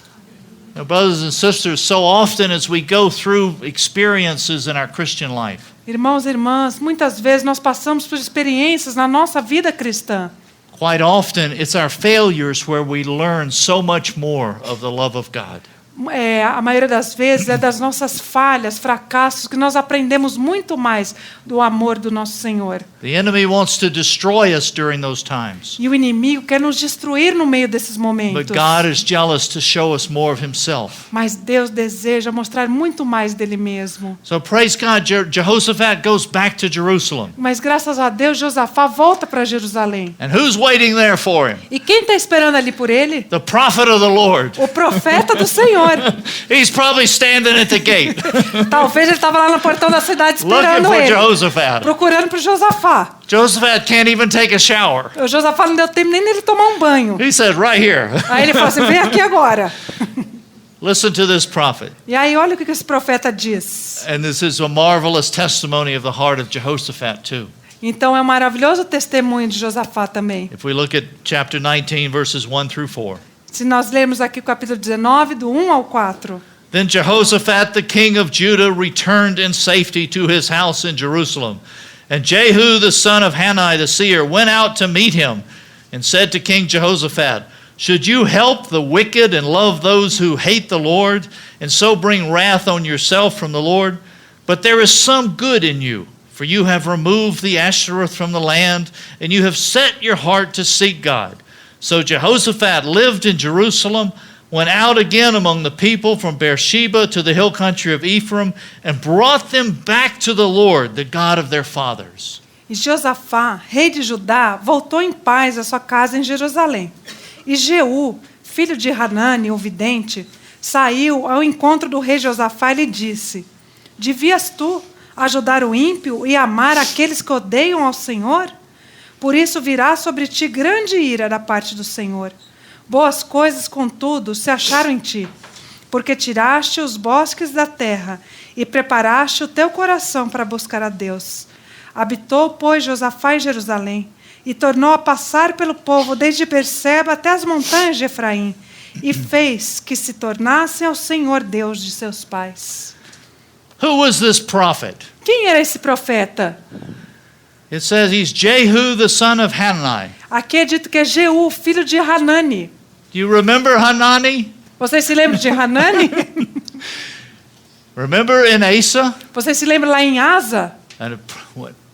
Now, brothers and sisters, so often as we go through experiences in our Christian life, Irmãos e irmãs, muitas vezes nós passamos por experiências na nossa vida cristã. quite often it's our failures where we learn so much more of the love of God. A maioria das vezes é das nossas falhas, fracassos, que nós aprendemos muito mais do amor do nosso Senhor. The enemy wants to destroy us during those times, E o inimigo quer nos destruir no meio desses momentos. but God is jealous to show us more of himself. Mas Deus deseja mostrar muito mais dele mesmo. So praise God, Jehoshaphat goes back to Jerusalem. Mas graças a Deus, Josafá volta para Jerusalém. And who's waiting there for him? E quem está esperando ali por ele? The prophet of the Lord. O profeta do Senhor. He's probably standing at the gate, Talvez ele estava lá no portão da cidade looking esperando for ele, Jehoshaphat. procurando por Josafá. Josaphat can't even take a shower. O Josafá não deu tempo nem dele tomar um banho. He said, right here. Aí ele falou assim, vem aqui agora. Listen to this prophet. E aí olha o que esse profeta diz. And this is a marvelous testimony of the heart of Jehoshaphat too. Então é um maravilhoso testemunho de Josafá também. If we look at chapter 19, verses 1 through 4. Se nós lermos aqui o capítulo 19, do 1 ao 4. Then Jehoshaphat, the king of Judah, returned in safety to his house in Jerusalem. And Jehu, the son of Hanani the seer, went out to meet him and said to King Jehoshaphat, should you help the wicked and love those who hate the Lord, and so bring wrath on yourself from the Lord? But there is some good in you, for you have removed the Ashtoreth from the land, and you have set your heart to seek God. So Jehoshaphat lived in Jerusalem, went out again among the people from Beersheba to the hill country of Ephraim, and brought them back to the Lord, the God of their fathers. E Josafá, rei de Judá, voltou em paz à sua casa em Jerusalém. E Jeú, filho de Hanani, o vidente, saiu ao encontro do rei Josafá e lhe disse, devias tu ajudar o ímpio e amar aqueles que odeiam ao Senhor? Por isso virá sobre ti grande ira da parte do Senhor. Boas coisas, contudo, se acharam em ti, porque tiraste os bosques da terra e preparaste o teu coração para buscar a Deus. Habitou, pois, Josafá em Jerusalém e tornou a passar pelo povo desde Berseba até as montanhas de Efraim e fez que se tornassem ao Senhor Deus de seus pais. Who was this prophet? Quem era esse profeta? It says he's Jehu, the son of Hanani. Aqui é dito que é Jeú, filho de Hanani. Do you remember Hanani? Vocês se lembram de Hanani? Remember in Asa? Vocês se lembram lá em Asa? And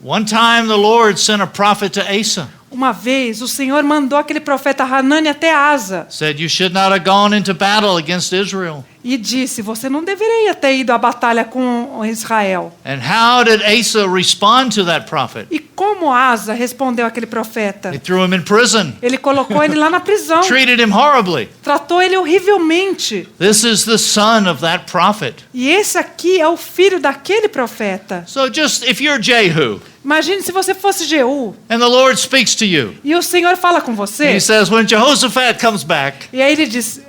one time the Lord sent a prophet to Asa. Uma vez o Senhor mandou aquele profeta Hanani até Asa Said you should not have gone into battle against Israel. e disse, você não deveria ter ido à batalha com Israel. And how did Asa respond to that prophet? E como Asa respondeu àquele profeta? He threw him in prison. Ele colocou ele lá na prisão, Treated him horribly. tratou ele horrivelmente. This is the son of that prophet. E esse aqui é o filho daquele profeta. So just if you're Jehu Imagine se você fosse Jeú and the Lord speaks to you. e o Senhor fala com você. He says when Jehoshaphat comes back, E aí ele diz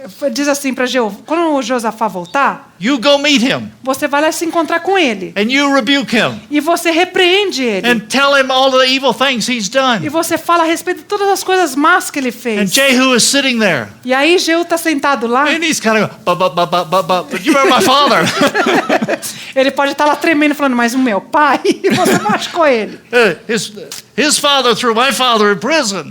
assim para Jeú, quando o Josafá voltar, you go meet him você vai lá se encontrar com ele. and you rebuke him E você repreende ele. and tell him all the evil things he's E done. você fala a respeito de todas as coisas más que ele And fez. Jehu is sitting there E aí Jeú está sentado lá. and he's kind of but you are my father. Ele pode estar lá tremendo falando, mas o meu pai, e você machucou ele. His father threw my father in prison.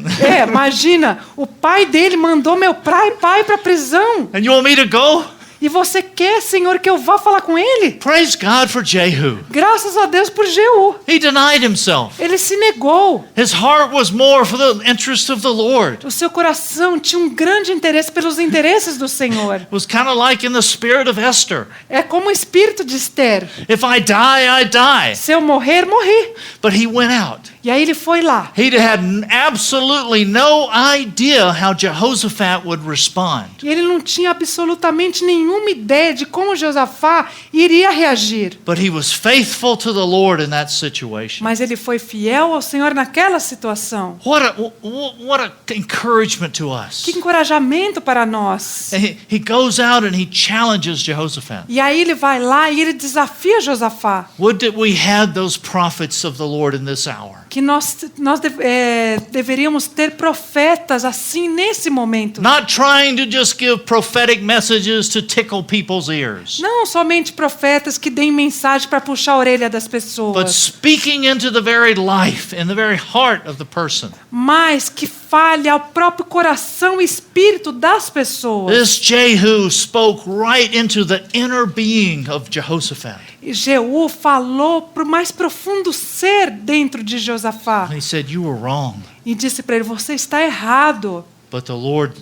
Imagina, o pai dele mandou meu pai para a prisão. And you want me to go? E você quer, Senhor, que eu vá falar com ele? Praise God for Jehu. Graças a Deus por Jeú. He denied himself. Ele se negou. His heart was more for the interest of the Lord. O seu coração tinha um grande interesse pelos interesses do Senhor. It was kind of like in the spirit of Esther. É como o espírito de Esther. If I die, I die. Se eu morrer, morri. But he went out. E aí ele foi lá. He had absolutely no idea how Jehoshaphat would respond. E ele não tinha absolutamente nenhuma ideia de como Josafá iria reagir. But he was faithful to the Lord in that situation. Mas ele foi fiel ao Senhor naquela situação. What a encouragement to us. Que encorajamento para nós. He goes out and he challenges Jehoshaphat. E aí ele vai lá e ele desafia Josafá. Would that we had those prophets of the Lord in this hour. Que nós deveríamos ter profetas assim nesse momento. Not trying to just give prophetic messages to tickle people's ears. Não somente profetas que deem mensagem para puxar a orelha das But pessoas, speaking into the very life and the very heart of the person. mas que fale ao próprio coração e espírito das pessoas. This Jehu spoke right into the inner being of Jehoshaphat. E Jeú falou para o mais profundo ser dentro de Josafá And he said, "You were wrong, e disse para ele: você está errado, but the Lord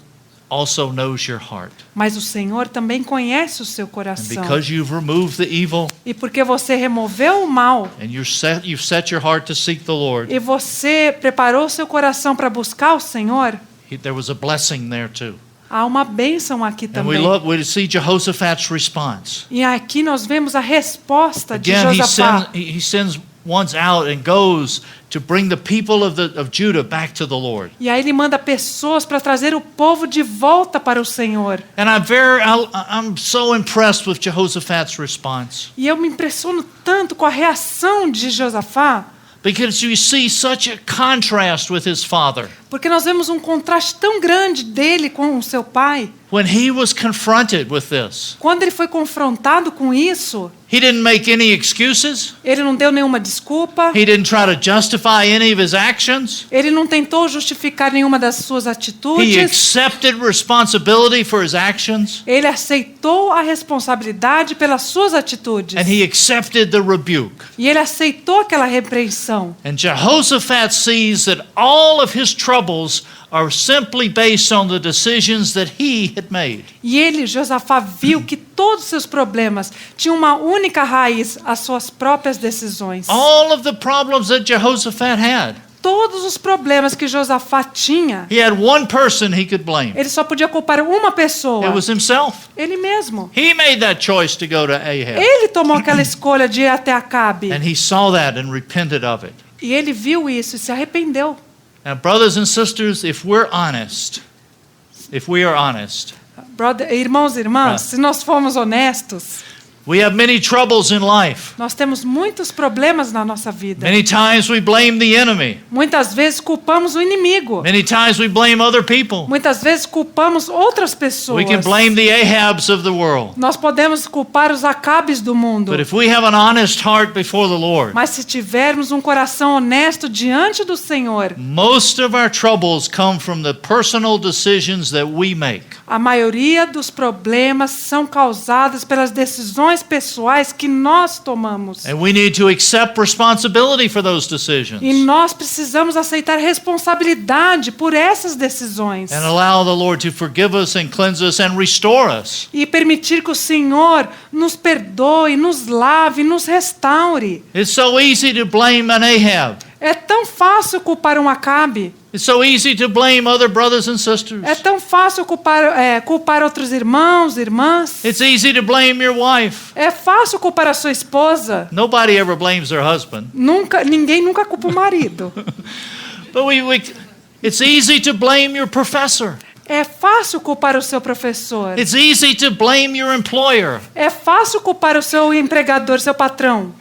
also knows your heart. mas o Senhor também conhece o seu And coração. because you've removed the evil E porque você removeu o mal and you've set your heart to seek the Lord, e você preparou o seu coração para buscar o Senhor, there was a blessing there too." há uma bênção aqui And we também. we see Jehoshaphat's response. E aqui nós vemos a resposta de Again, Josafá. he sends ones out and goes to bring the people of Judah back to the Lord. E aí ele manda pessoas para trazer o povo de volta para o Senhor. And I'm so impressed with Jehoshaphat's response. E eu me impressiono tanto com a reação de Josafá, Because you see such a contrast with his father. porque nós vemos um contraste tão grande dele com o seu pai. When he was confronted with this, Quando ele foi confrontado com isso, he didn't make any excuses. ele não deu nenhuma desculpa, He didn't try to justify any of his actions. ele não tentou justificar nenhuma das suas He atitudes, accepted responsibility for his actions, ele aceitou a responsabilidade pelas suas atitudes. and he accepted the rebuke. E ele aceitou aquela repreensão. And Jehoshaphat sees that all of his troubles are simply based on the decisions that he had made. E ele, Josafá, viu que todos os seus problemas tinham uma única raiz, as suas próprias decisões. All of the problems that Jehoshaphat had, Todos os problemas que Josafá tinha, he had one person he could blame. ele só podia culpar uma pessoa, It was himself. ele mesmo. He made that choice to go to Ahab. Ele tomou aquela escolha de ir até Acabe. And he saw that and repented of it. E ele viu isso e se arrependeu. Now, brothers and sisters, if we are honest, Irmãos e irmãs, se nós formos honestos, we have many troubles in life. nós temos muitos problemas na nossa vida. Many times we blame the enemy. Muitas vezes culpamos o inimigo. Many times we blame other people. Muitas vezes culpamos outras pessoas. We can blame the Ahabs of the world. Nós podemos culpar os Acabes do mundo. But if we have an honest heart before the Lord, Mas se tivermos um coração honesto diante do Senhor, most of our troubles come from the personal decisions that we make. a maioria dos problemas são causados pelas decisões pessoais que nós tomamos. And we need to accept responsibility for those E decisions nós precisamos aceitar responsabilidade por essas decisões. and allow the Lord to forgive us and cleanse us and restore us. E permitir que o Senhor nos perdoe, nos lave, nos restaure. It's so easy to blame an Ahab. É tão fácil culpar um Acabe. It's so easy to blame other brothers and sisters. É tão fácil culpar outros irmãos, irmãs. It's easy to blame your wife. É fácil culpar a sua esposa. Nobody ever blames their husband. Ninguém nunca culpa o marido. But it's easy to blame your professor. É fácil culpar o seu professor. It's easy to blame your employer. É fácil culpar o seu empregador, seu patrão.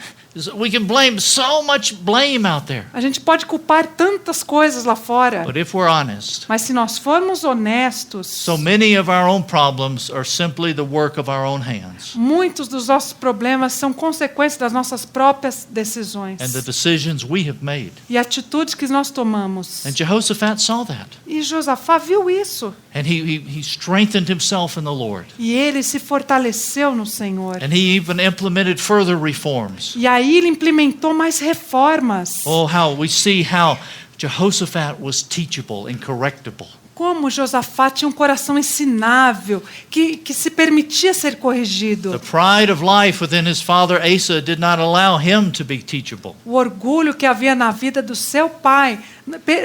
We can blame so much blame out there. A gente pode culpar tantas coisas lá fora. But if we're honest, Mas se nós formos honestos, so many of our own problems are simply the work of our own hands muitos dos nossos problemas são consequência das nossas próprias decisões and the decisions we have made. e atitudes que nós tomamos. And Jehoshaphat saw that. E Josafá viu isso. And he strengthened himself in the Lord. E ele se fortaleceu no Senhor. And he even implemented further reforms. E aí ele implementou mais reformas. Oh, how we see how Jehoshaphat was teachable and correctable. Como Josafá tinha um coração ensinável, que se permitia ser The corrigido. pride of life within his father Asa did not allow him to be teachable. O orgulho que havia na vida do seu pai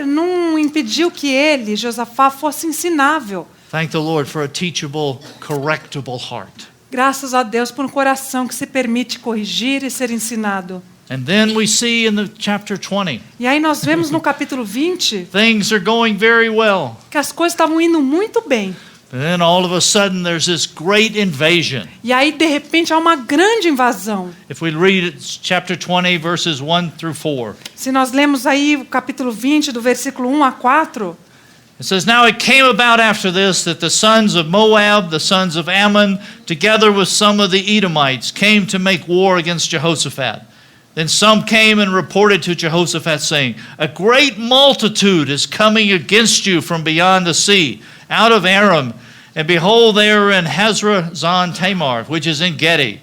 não impediu que ele, Josafá, fosse ensinável. Thank the Lord for a teachable, correctable heart. Graças a Deus por um coração que se permite corrigir e ser ensinado. And then we see in the chapter 20, E aí nós vemos no capítulo 20 things are going very well. que as coisas estavam indo muito bem. And then all of a sudden there's this great invasion. E aí, de repente, há uma grande invasão. If we read it, chapter 20, verses 1 through 4. Se nós lemos aí o capítulo 20, do versículo 1 a 4, It says, Now it came about after this that the sons of Moab, the sons of Ammon, together with some of the Edomites, came to make war against Jehoshaphat. Then some came and reported to Jehoshaphat, saying, A great multitude is coming against you from beyond the sea, out of Aram. And behold, they are in Hazrazon Tamar, which is in Gedi.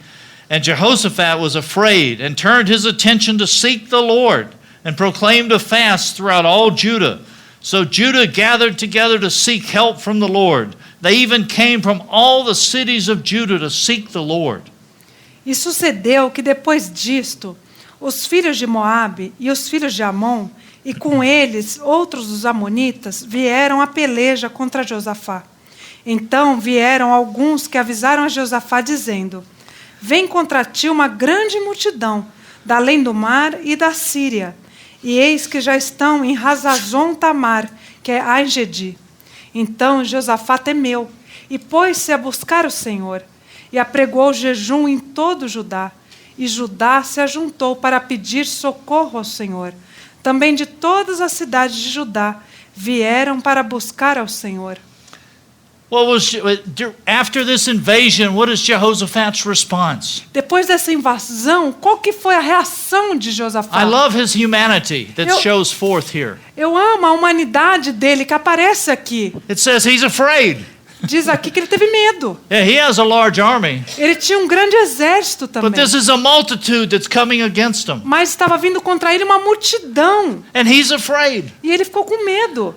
And Jehoshaphat was afraid and turned his attention to seek the Lord and proclaimed a fast throughout all Judah. So Judah gathered together to seek help from the Lord. They even came from all the cities of Judah to seek the Lord. e sucedeu que depois disto, os filhos de Moabe e os filhos de Amon, e com eles outros dos amonitas, vieram à peleja contra Josafá. Então vieram alguns que avisaram a Josafá, dizendo: Vem contra ti uma grande multidão, da além do mar e da Síria. E eis que já estão em Hazazon Tamar, que é Aigedi. Então Josafá temeu, e pôs-se a buscar o Senhor, e apregou jejum em todo Judá. E Judá se ajuntou para pedir socorro ao Senhor. Também de todas as cidades de Judá vieram para buscar ao Senhor. After this invasion, what is Jehoshaphat's response? Depois dessa invasão, qual que foi a reação de Josafá? I love his humanity that shows forth here. Eu amo a humanidade dele que aparece aqui. It says he's afraid. Diz aqui que ele teve medo. Yeah, he has a large army, Ele tinha um grande exército but também. this is a multitude that's coming against him. Mas estava vindo contra ele uma multidão. And he's afraid. E ele ficou com medo.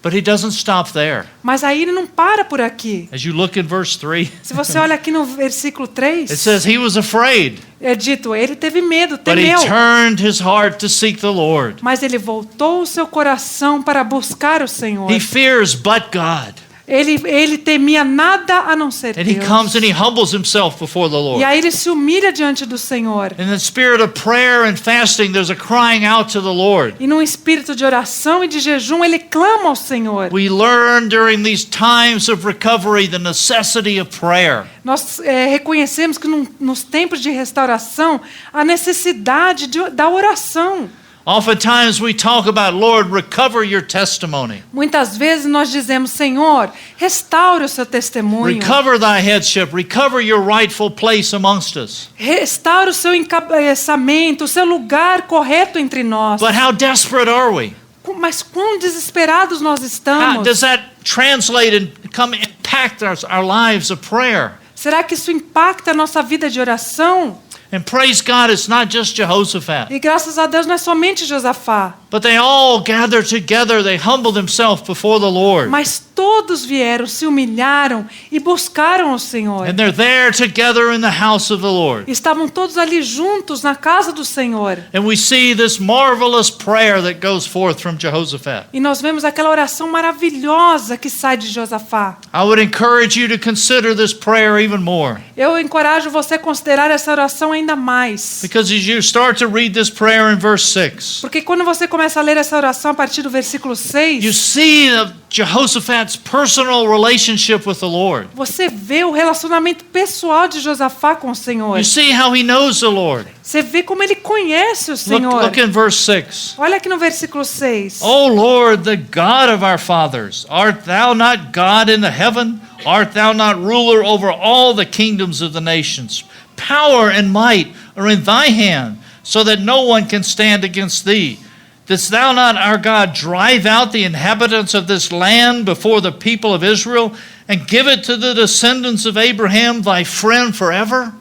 But he doesn't stop there. Mas aí ele não para por aqui. As you look in verse 3, Se você olha aqui no versículo 3, it says he was afraid, é dito, ele teve medo, but he temeu. turned his heart to seek the Lord. Mas ele voltou o seu coração para buscar o Senhor. He fears but God. Ele temia nada a não ser And he Deus. comes and he humbles himself before the E Lord. aí ele se humilha diante do Senhor. In the spirit of prayer and fasting, there's a crying out to the Lord. E num espírito de oração e de jejum, ele clama ao Senhor. We learn during these times of recovery the necessity of prayer. Nós reconhecemos que nos tempos de restauração, a necessidade da oração. Oftentimes we talk about, Lord, recover your testimony. Muitas vezes nós dizemos, Senhor, restaure o seu testemunho. Recover thy headship. Recover your rightful place amongst us. Restaure o seu encabeçamento, o seu lugar correto entre nós. But how desperate are we? Mas quão desesperados nós How estamos. does that translate and impact our lives of prayer? Será que isso impacta a nossa vida de oração? And praise God, it's not just Jehoshaphat. E graças a Deus não é somente Josafá, But they all gathered together. They humbled themselves before the Lord. mas todos vieram, se humilharam e buscaram o Senhor. And they're there together in the house of the Lord. Estavam todos ali juntos na casa do Senhor. And we see this marvelous prayer that goes forth from Jehoshaphat. E nós vemos aquela oração maravilhosa que sai de Josafá. I would encourage you to consider this prayer even more. Eu encorajo você a considerar essa oração ainda mais. Because as you start to read this prayer in verse 6, Porque quando você começa a ler essa oração a partir do versículo 6, you see Jehoshaphat's personal relationship with the Lord. você vê o relacionamento pessoal de Josafá com o Senhor. You see how he knows the Lord. Você vê como ele conhece o Senhor. Look in verse 6. Olha aqui no versículo 6. O Lord, the God of our fathers, art thou not God in the heaven? Art thou not ruler over all the kingdoms of the nations? Power and might are in thy hand, so that no one can stand against thee. Didst thou not, our God, drive out the inhabitants of this land before the people of Israel and give it to the descendants of Abraham, thy friend, forever?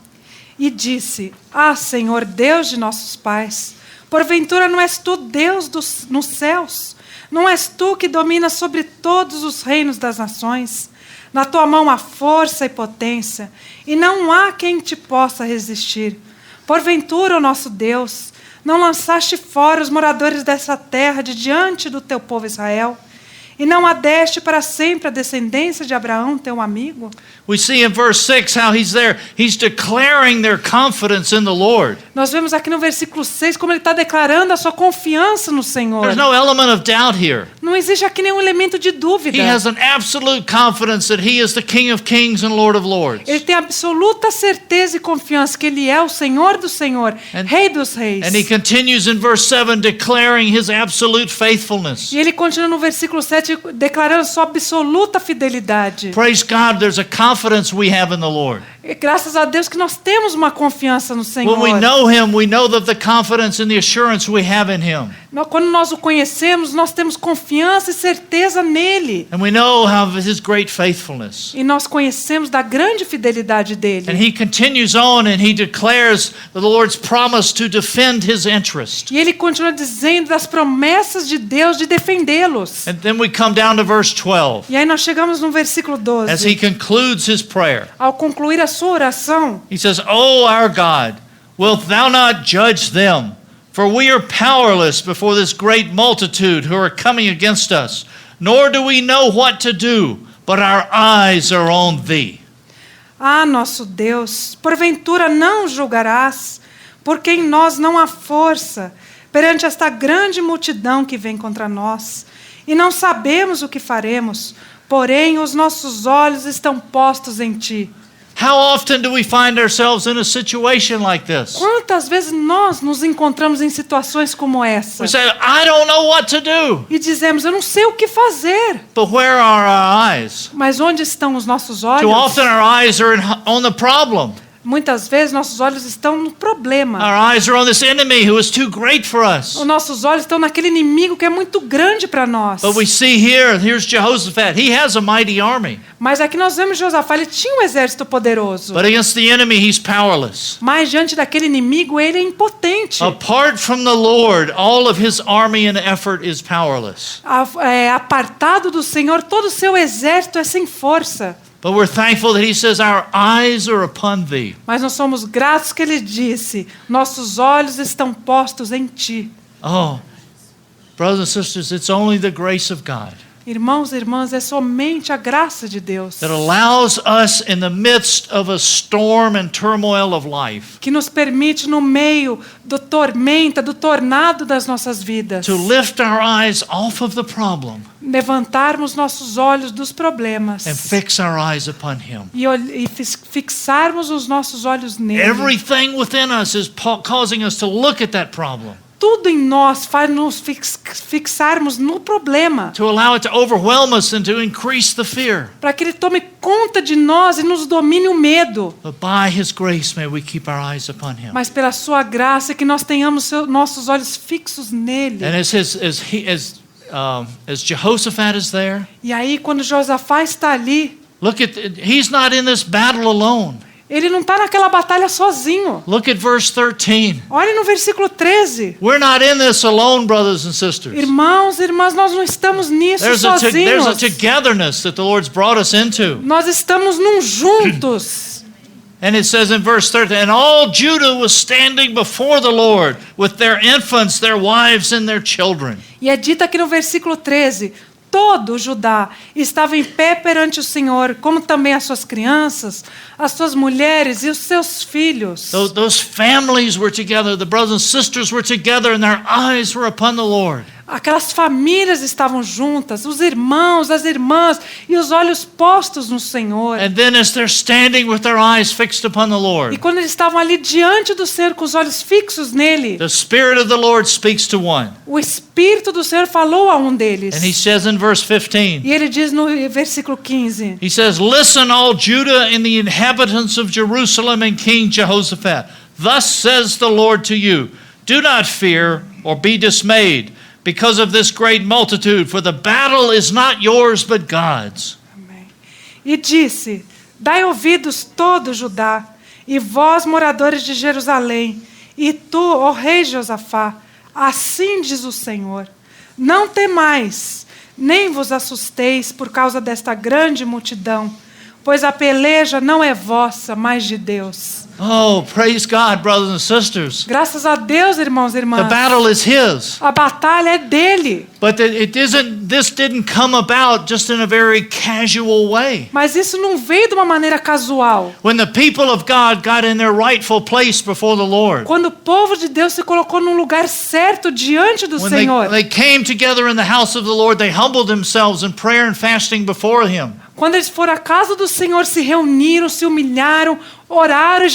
E disse: Ah, Senhor, Deus de nossos pais, porventura não és tu Deus nos céus? Não és tu que dominas sobre todos os reinos das nações? Na tua mão há força e potência, e não há quem te possa resistir. Porventura, ó nosso Deus, não lançaste fora os moradores dessa terra de diante do teu povo Israel? E não adeste para sempre a descendência de Abraão, teu amigo? We see in verse 6 how he's there. He's declaring their confidence in the Lord. Nós vemos aqui no versículo 6 como ele está declarando a sua confiança no Senhor. There's no element of doubt here. Não existe aqui nenhum elemento de dúvida. He has an absolute confidence that he is the King of Kings and Lord of Lords. Ele tem absoluta certeza e confiança que ele é o Senhor do Senhor, Rei dos Reis. And he continues in verse 7 declaring his absolute faithfulness. E ele continua no versículo 7 declarando sua absoluta fidelidade. Praise God, there's a confidence we have in the Lord. E graças a Deus que nós temos uma confiança no Senhor. When we know him, we know that the confidence and the assurance we have in him. Quando nós o conhecemos, nós temos confiança e certeza nele. And we know of his great faithfulness. E nós conhecemos da grande fidelidade dele. And he continues on and he declares the Lord's promise to defend his interest. E ele continua dizendo das promessas de Deus de defendê-los. And then we come down to verse 12 E aí nós chegamos no versículo as he 12. concludes his prayer. Ao concluir a sua oração, He says, "O our God, wilt thou not judge them? For we are powerless before this great multitude who are coming against us, nor do we know what to do, but our eyes are on thee." Ah, nosso Deus, porventura não julgarás, porque em nós não há força perante esta grande multidão que vem contra nós, e não sabemos o que faremos, porém os nossos olhos estão postos em ti. How often do we find ourselves in a situation like this? Quantas vezes nós nos encontramos em situações como essa We say, "I don't know what to do." e dizemos, eu não sei o que fazer, But where are our eyes? mas onde estão os nossos Too olhos? often our eyes are on the problem. Muitas vezes nossos olhos estão no problema. Our eyes are on this enemy who is too great for us. Os nossos olhos estão naquele inimigo que é muito grande para nós. But we see here's Jehoshaphat. He has a mighty army. Mas aqui nós vemos Josafá, ele tinha um exército poderoso. But against the enemy, he's powerless. Mas diante daquele inimigo, ele é impotente. Apart from the Lord, all of his army and effort is powerless. Apartado do Senhor, todo o seu exército é sem força. But we're thankful that he says, "Our eyes are upon thee." Mas nós somos gratos que ele disse, nossos olhos estão postos em ti. Oh, brothers and sisters, it's only the grace of God Irmãos e irmãs, é somente a graça de Deus that allows us in the midst of a storm and turmoil of life que nos permite, no meio do tormenta, do tornado das nossas vidas, to lift our eyes off of the problem levantarmos nossos olhos dos problemas and fix our eyes upon him. e fixarmos os nossos olhos nele. Everything within us is causing us to look at that problem, Tudo em nós faz nos fixarmos no problema, to allow it to overwhelm us and to increase the fear. para que ele tome conta de nós e nos domine o medo. But by his grace may we keep our eyes upon him. Mas pela sua graça que nós tenhamos nossos olhos fixos nele. And as Jehoshaphat is there, E aí quando Josafá está ali, he's not in this battle alone. ele não está naquela batalha sozinho. Look at verse 13. Olhe no versículo 13. We're not in this alone, brothers and sisters. Irmãos e irmãs, nós não estamos nisso There's a sozinhos. togetherness that the Lord's brought us into. Nós estamos num juntos. And it says in verse 13, "And all Judah was standing before the Lord with their infants, their wives, and their children." E é dito aqui no versículo 13, todo Judá estava em pé perante o Senhor, como também as suas crianças, as suas mulheres e os seus filhos. Those families were together, the brothers and sisters were together, and their eyes were upon the Lord. Aquelas famílias estavam juntas, os irmãos, as irmãs, e os olhos postos no Senhor. And then as they're standing with their eyes fixed upon the E Lord, quando eles estavam ali diante do Senhor com os olhos fixos nele, the Spirit of the Lord speaks to one. o Espírito do Senhor falou a um deles. And he says in verse 15, E ele diz no versículo 15: he says, "Listen, all Judah and the inhabitants of Jerusalem and King Jehoshaphat. Thus says the Lord to you, do not fear or be dismayed because of this great multitude, for the battle is not yours but God's." Amém. E disse: Dai ouvidos todo Judá, e vós, moradores de Jerusalém, e tu, ó rei Josafá, assim diz o Senhor: não temais, nem vos assusteis por causa desta grande multidão, pois a peleja não é vossa, mas de Deus. Oh, praise God, brothers and sisters. Graças a Deus, irmãos e The irmãs. battle is his. A batalha é dele. But this didn't come about just in a very casual way. Mas isso não veio de uma maneira casual. When the people of God got in their rightful place before the Lord, Quando o povo de Deus se colocou num lugar certo diante do when Senhor. they came together in the house of the Lord, they humbled themselves in prayer and fasting before Him. Quando eles foram à casa do Senhor, se reuniram, se humilharam, oraram e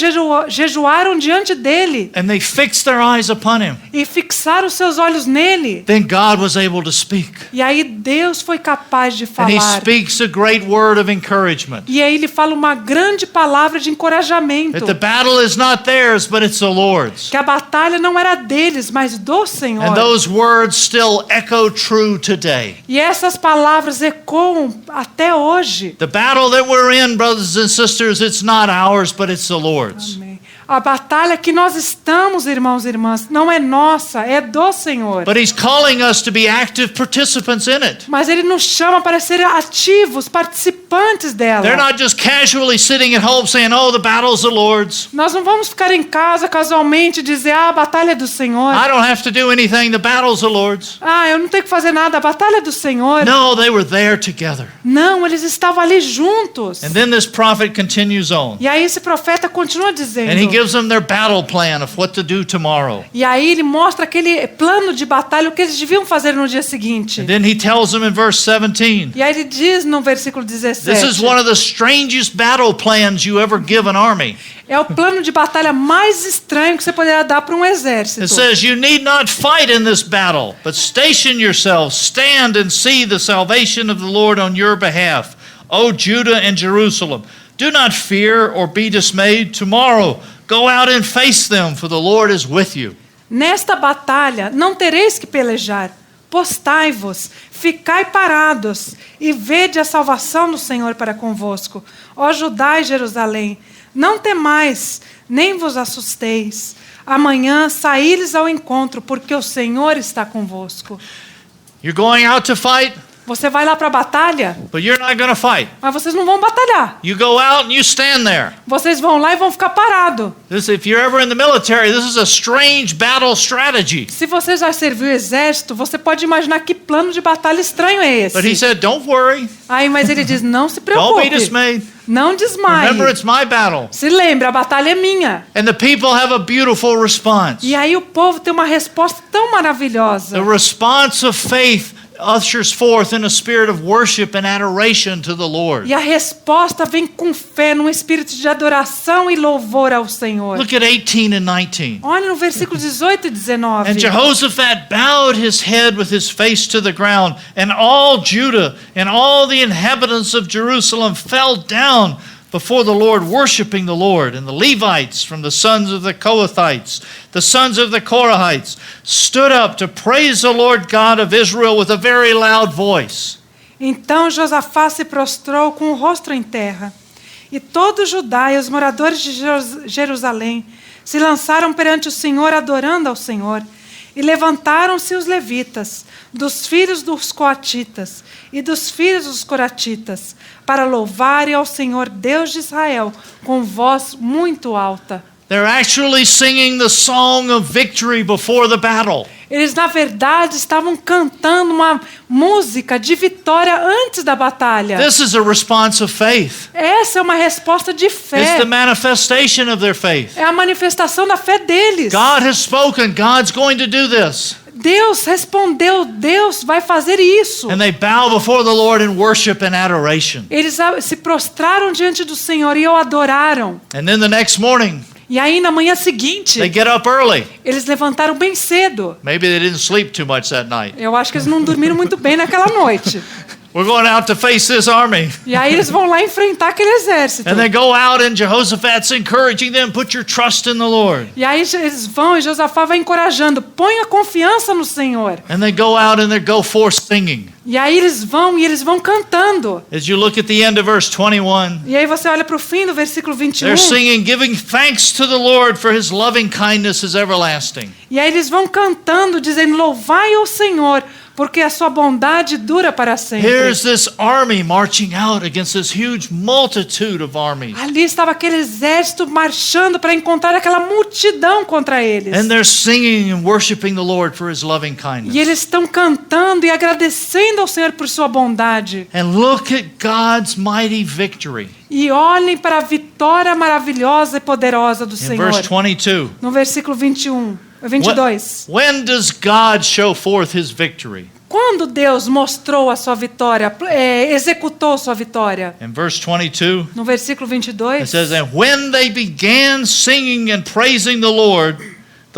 jejuaram diante dele. And they fixed their eyes upon Him. E fixaram seus olhos nele. Then God was able to speak. E aí Deus foi capaz de And He falar. speaks a great word of encouragement. E aí ele fala uma grande palavra de encorajamento. That the battle is not theirs, but it's the Lord's. Que a batalha não era deles, mas do Senhor. And those words still echo true today. E essas palavras ecoam até hoje. The battle that we're in, brothers and sisters, it's not ours, but it's the Lord's. Amém. A batalha que nós estamos, irmãos e irmãs, não é nossa, é do Senhor. But He's calling us to be active participants in it. Mas Ele nos chama para ser ativos, participantes dela. They're not just casually sitting at home saying, oh, the battle's the Lord's. Nós não vamos ficar em casa casualmente e dizer, a batalha é do Senhor. I don't have to do anything, the battle's the Lord's. Eu não tenho que fazer nada, a batalha é do Senhor. No, they were there together. Não, eles estavam ali juntos. And then this prophet continues on. E aí esse profeta continua dizendo. And he gives them their battle plan of what to do tomorrow. E aí ele mostra aquele plano de batalha, o que eles deviam fazer no dia seguinte. And then he tells them in verse 17. E aí ele diz no versículo 17. This is one of the strangest battle plans you ever give an army. É o plano de batalha mais estranho que você poderia dar para um exército. It says you need not fight in this battle, but station yourselves, stand and see the salvation of the Lord on your behalf, O Judah and Jerusalem. Do not fear or be dismayed. Tomorrow go out and face them, for the Lord is with you. Nesta batalha não tereis que pelejar. Postai-vos, ficai parados e vede a salvação do Senhor para convosco. Ó Judá e Jerusalém, não temais, nem vos assusteis. Amanhã saíres ao encontro, porque o Senhor está convosco. You're going out to fight, Você vai lá para a batalha, but you're not going to fight. mas vocês não vão batalhar. You go out and you stand there. Vocês vão lá e vão ficar parados. If you're ever in the military, this is a strange battle strategy. Se você já serviu o exército, você pode imaginar que plano de batalha estranho é But he esse. said, don't worry. Mas ele diz, não se Don't be preocupe, dismayed. não desmaie. Remember, it's my battle. Se lembra, a batalha é minha. And the people have a beautiful response. E aí o povo tem uma resposta tão maravilhosa. The response of faith ushers forth in a spirit of worship and adoration to the Lord. E a resposta vem com fé, num espírito de adoração e louvor ao Senhor. Look at 18 and 19. Olha no versículo 18 e 19. And Jehoshaphat bowed his head with his face to the ground, and all Judah and all the inhabitants of Jerusalem fell down before the Lord, worshiping the Lord. And the Levites from the sons of the Kohathites, the sons of the Korahites, stood up to praise the Lord God of Israel with a very loud voice. Então Josafá se prostrou com o rosto em terra. E todo Judá e os moradores de Jerusalém se lançaram perante o Senhor, adorando ao Senhor. E levantaram-se os levitas, dos filhos dos coatitas e dos filhos dos coratitas, para louvarem ao Senhor Deus de Israel com voz muito alta. They're actually singing the song of victory before the battle. Eles, na verdade, estavam cantando uma música de vitória antes da batalha. This is a response of faith. Essa é uma resposta de It's fé. the manifestation of their faith. É a manifestação da fé deles. God has spoken. God's going to do this. Deus respondeu, Deus vai fazer isso. And they bow before the Lord in worship and adoration. Eles se prostraram diante do Senhor e o adoraram. And then the next morning, E aí, na manhã seguinte, they get up early. eles levantaram bem cedo. Maybe they didn't sleep too much that night. Eu acho que eles não dormiram muito bem naquela noite. We're going out to face this army. E aí eles vão lá enfrentar aquele exército. And they go out and Jehoshaphat's encouraging them, put your trust in the Lord. E aí eles vão e Josafá vai encorajando, ponha confiança no Senhor. And they go out and they go forth singing. E aí eles vão cantando. As you look at the end of verse 21, E aí você olha para o fim do versículo 21. they're singing, giving thanks to the Lord for his loving kindness is everlasting. E aí eles vão cantando, dizendo, louvai ao Senhor, porque a sua bondade dura para sempre. Here's this army marching out against this huge multitude of armies. Ali estava aquele exército marchando para encontrar aquela multidão contra eles. And they're singing and worshiping the Lord for his loving kindness. E eles estão cantando e agradecendo ao Senhor por sua bondade. And look at God's mighty victory. E olhem para a vitória maravilhosa e poderosa do In Senhor. verse 22. No versículo 22. When does God show forth his victory? Quando Deus mostrou a sua vitória, executou sua vitória? In verse 22, No versículo 22. it says, and when they began singing and praising the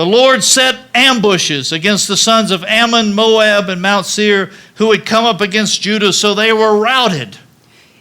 Lord set ambushes against the sons of Ammon, Moab, and Mount Seir, who had come up against Judah, so they were routed.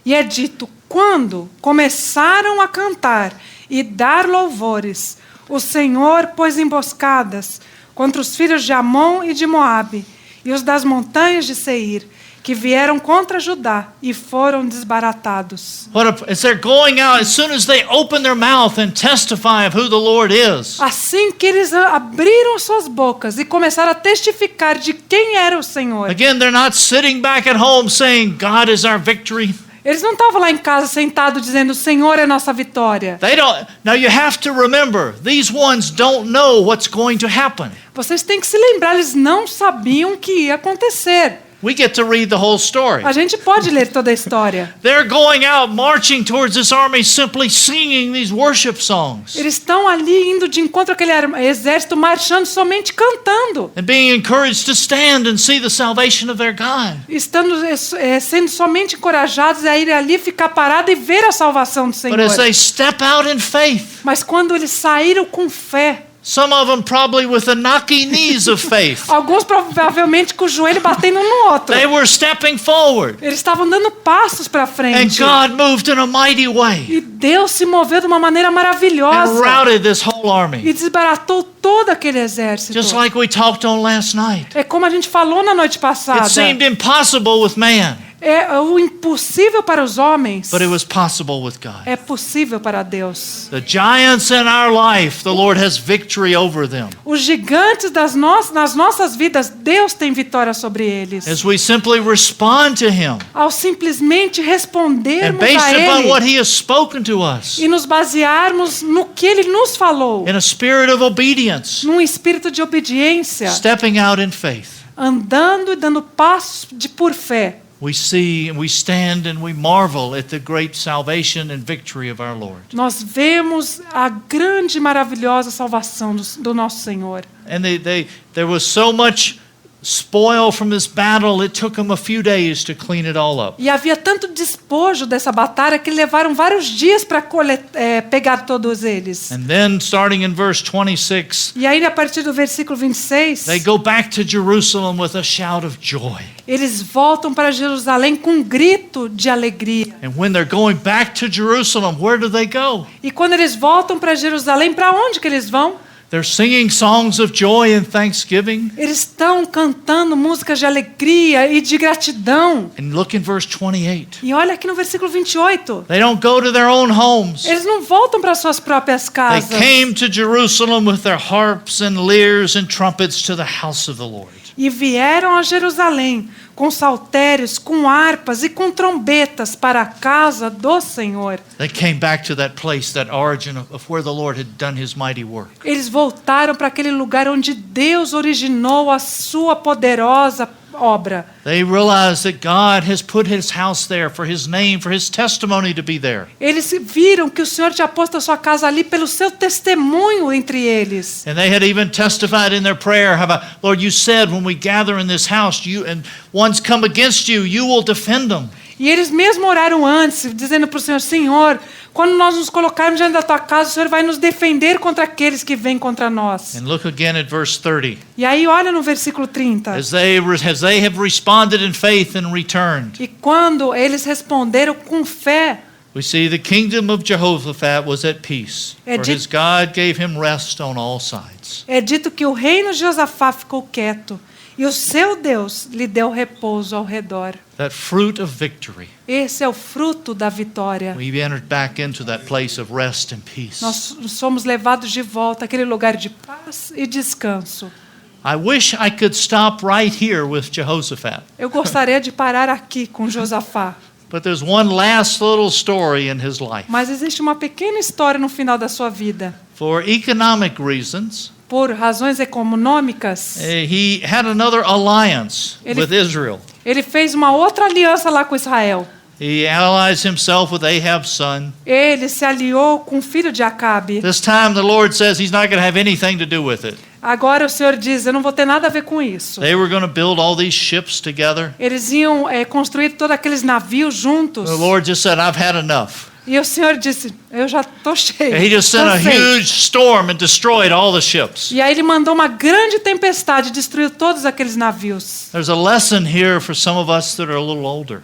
E é dito, quando começaram a cantar e dar louvores, o Senhor pôs emboscadas contra os filhos de Amon e de Moabe, e os das montanhas de Seir, que vieram contra Judá e foram desbaratados. As they're going out, as soon as they open their mouth and testify of who the Lord is, Assim que eles abriram suas bocas e começaram a testificar de quem era o Senhor. again, they're not sitting back at home saying, God is our victory. Eles não estavam lá em casa sentados dizendo, o Senhor é nossa vitória. They don't. Now you have to remember, these ones don't know what's going to happen. Vocês têm que se lembrar, eles não sabiam o que ia acontecer. We get to read the whole story. A gente pode ler toda a história. They're going out marching towards this army simply singing these worship songs Eles estão ali indo de encontro àquele exército, marchando somente cantando. and being encouraged to stand and see the salvation of their God. Estando sendo somente encorajados a ir ali, ficar parado e ver a salvação do Senhor. But as they step out in faith, Mas quando eles saíram com fé, some of them probably with the knocky knees of faith, alguns provavelmente com o joelho batendo um no outro, they were stepping forward eles estavam dando passos para and frente. God moved in a mighty way E Deus se moveu de uma maneira and maravilhosa routed this whole e army. desbaratou todo aquele exército. Just like we talked on last night. É como a gente falou na noite passada. It seemed impossible with man, É o impossível para os homens. but it was possible with God. É possível para Deus. The giants in our life, the Lord has victory over them. Os gigantes nas nossas vidas, Deus tem vitória sobre eles. As we simply respond to Him Ao simplesmente and respondermos based a upon Ele what He has spoken to us e nos basearmos no que Ele nos falou, in a spirit of obedience, num espírito de obediência, stepping out in faith, andando e dando passos por fé. we see and we stand and we marvel at the great salvation and victory of our Lord. Nós vemos a grande e maravilhosa salvação do nosso Senhor. And there was so much spoil from this battle, it took them a few days to clean it all up. E havia tanto despojo dessa batalha que levaram vários dias para pegar todos eles. And then starting in verse 26, E aí, a partir do versículo 26, they go back to Jerusalem with a shout of joy. eles voltam para Jerusalém com um grito de alegria. And when they're going back to Jerusalem, where do they go? E quando eles voltam para Jerusalém, para onde que eles vão? They're singing songs of joy and thanksgiving. Eles estão cantando músicas de alegria e de gratidão. And look in verse 28. E olha aqui no versículo 28. They don't go to their own homes. Eles não voltam para suas próprias They casas. came to Jerusalem with their harps and lyres and trumpets to the house of the Lord. E vieram a Jerusalém com saltérios, com harpas e com trombetas para a casa do Senhor. They came back to that place, that origin of where the Lord had done his mighty work. Eles voltaram para aquele lugar onde Deus originou a sua poderosa obra. They realized that God has put his house there for his name, for his testimony to be there. Eles viram que o Senhor tinha posto a sua casa ali pelo seu testemunho entre eles. And they had even testified in their prayer, how about, Lord, you said when we gather in this house, you and one's come against you, you will defend them. E eles mesmo oraram antes, dizendo para o Senhor, Senhor, quando nós nos colocarmos diante da tua casa, o Senhor vai nos defender contra aqueles que vêm contra nós. And look again at verse 30. E aí olha no versículo 30. As they have responded in faith and returned, E quando eles responderam com fé, we see the kingdom of Jehoshaphat was at peace, É for dito- his God gave him rest on all sides. é dito que o reino de Josafá ficou quieto, e o seu Deus lhe deu repouso ao redor. That fruit of victory. Esse é o fruto da vitória. We've entered back into that place of rest and peace. Nós somos levados de volta àquele lugar de paz e descanso. I wish I could stop right here with Jehoshaphat. Eu gostaria de parar aqui com Josafá, But there's one last little story in his life. mas existe uma pequena história no final da sua vida. For economic reasons, Por razões econômicas, he had another alliance Ele- with Israel. ele fez uma outra aliança lá com Israel. He allies himself with Ahab's son. Ele se aliou com o filho de Acabe. This time the Lord says he's not going to have anything to do with it. Agora o Senhor diz, eu não vou ter nada a ver com isso. They were going to build all these ships together. Eles iam construir todos aqueles navios juntos. The Lord just said, I've had enough. E o Senhor disse, eu já estou cheio. He just sent a cansei." huge storm and destroyed all the ships. E aí ele mandou uma grande tempestade, destruiu todos aqueles navios. There's a lesson here for some of us that are a little older.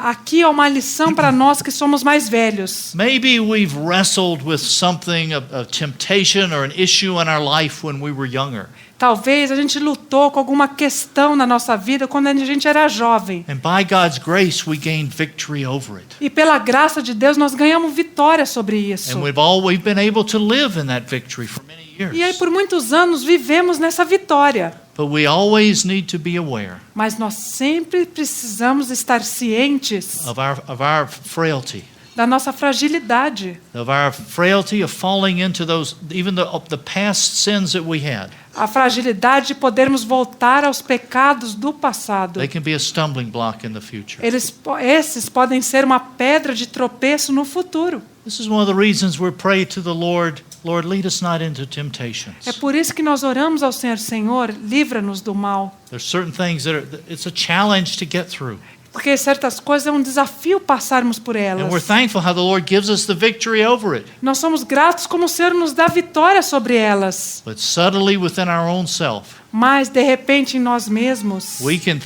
Aqui é uma lição para nós que somos mais velhos. Maybe we've wrestled with something, a temptation or an issue in our life when we were younger. Talvez a gente lutou com alguma questão na nossa vida quando a gente era jovem. And by God's grace, we gained victory over it. E pela graça de Deus nós ganhamos vitória sobre isso. And we've been able to live in that victory for many years. E aí por muitos anos vivemos nessa vitória. But we always need to be aware Mas nós sempre precisamos estar cientes of our frailty, da nossa fragilidade. of falling into those, even the past sins that we had. A fragilidade de podermos voltar aos pecados do passado. They can be a stumbling block in the future. Esses podem ser uma pedra de tropeço no futuro. This is one of the reasons we pray to the Lord, Lord, lead us not into É temptations. por isso que nós oramos ao Senhor, Senhor, livra-nos do mal. There's certain things it's a challenge to get through. Porque certas coisas é um desafio passarmos por And we're elas. thankful how the Lord gives us the victory over it. Nós somos gratos como o Senhor nos dá vitória sobre elas. But subtly within our own self, Mas, de repente, em nós mesmos, we can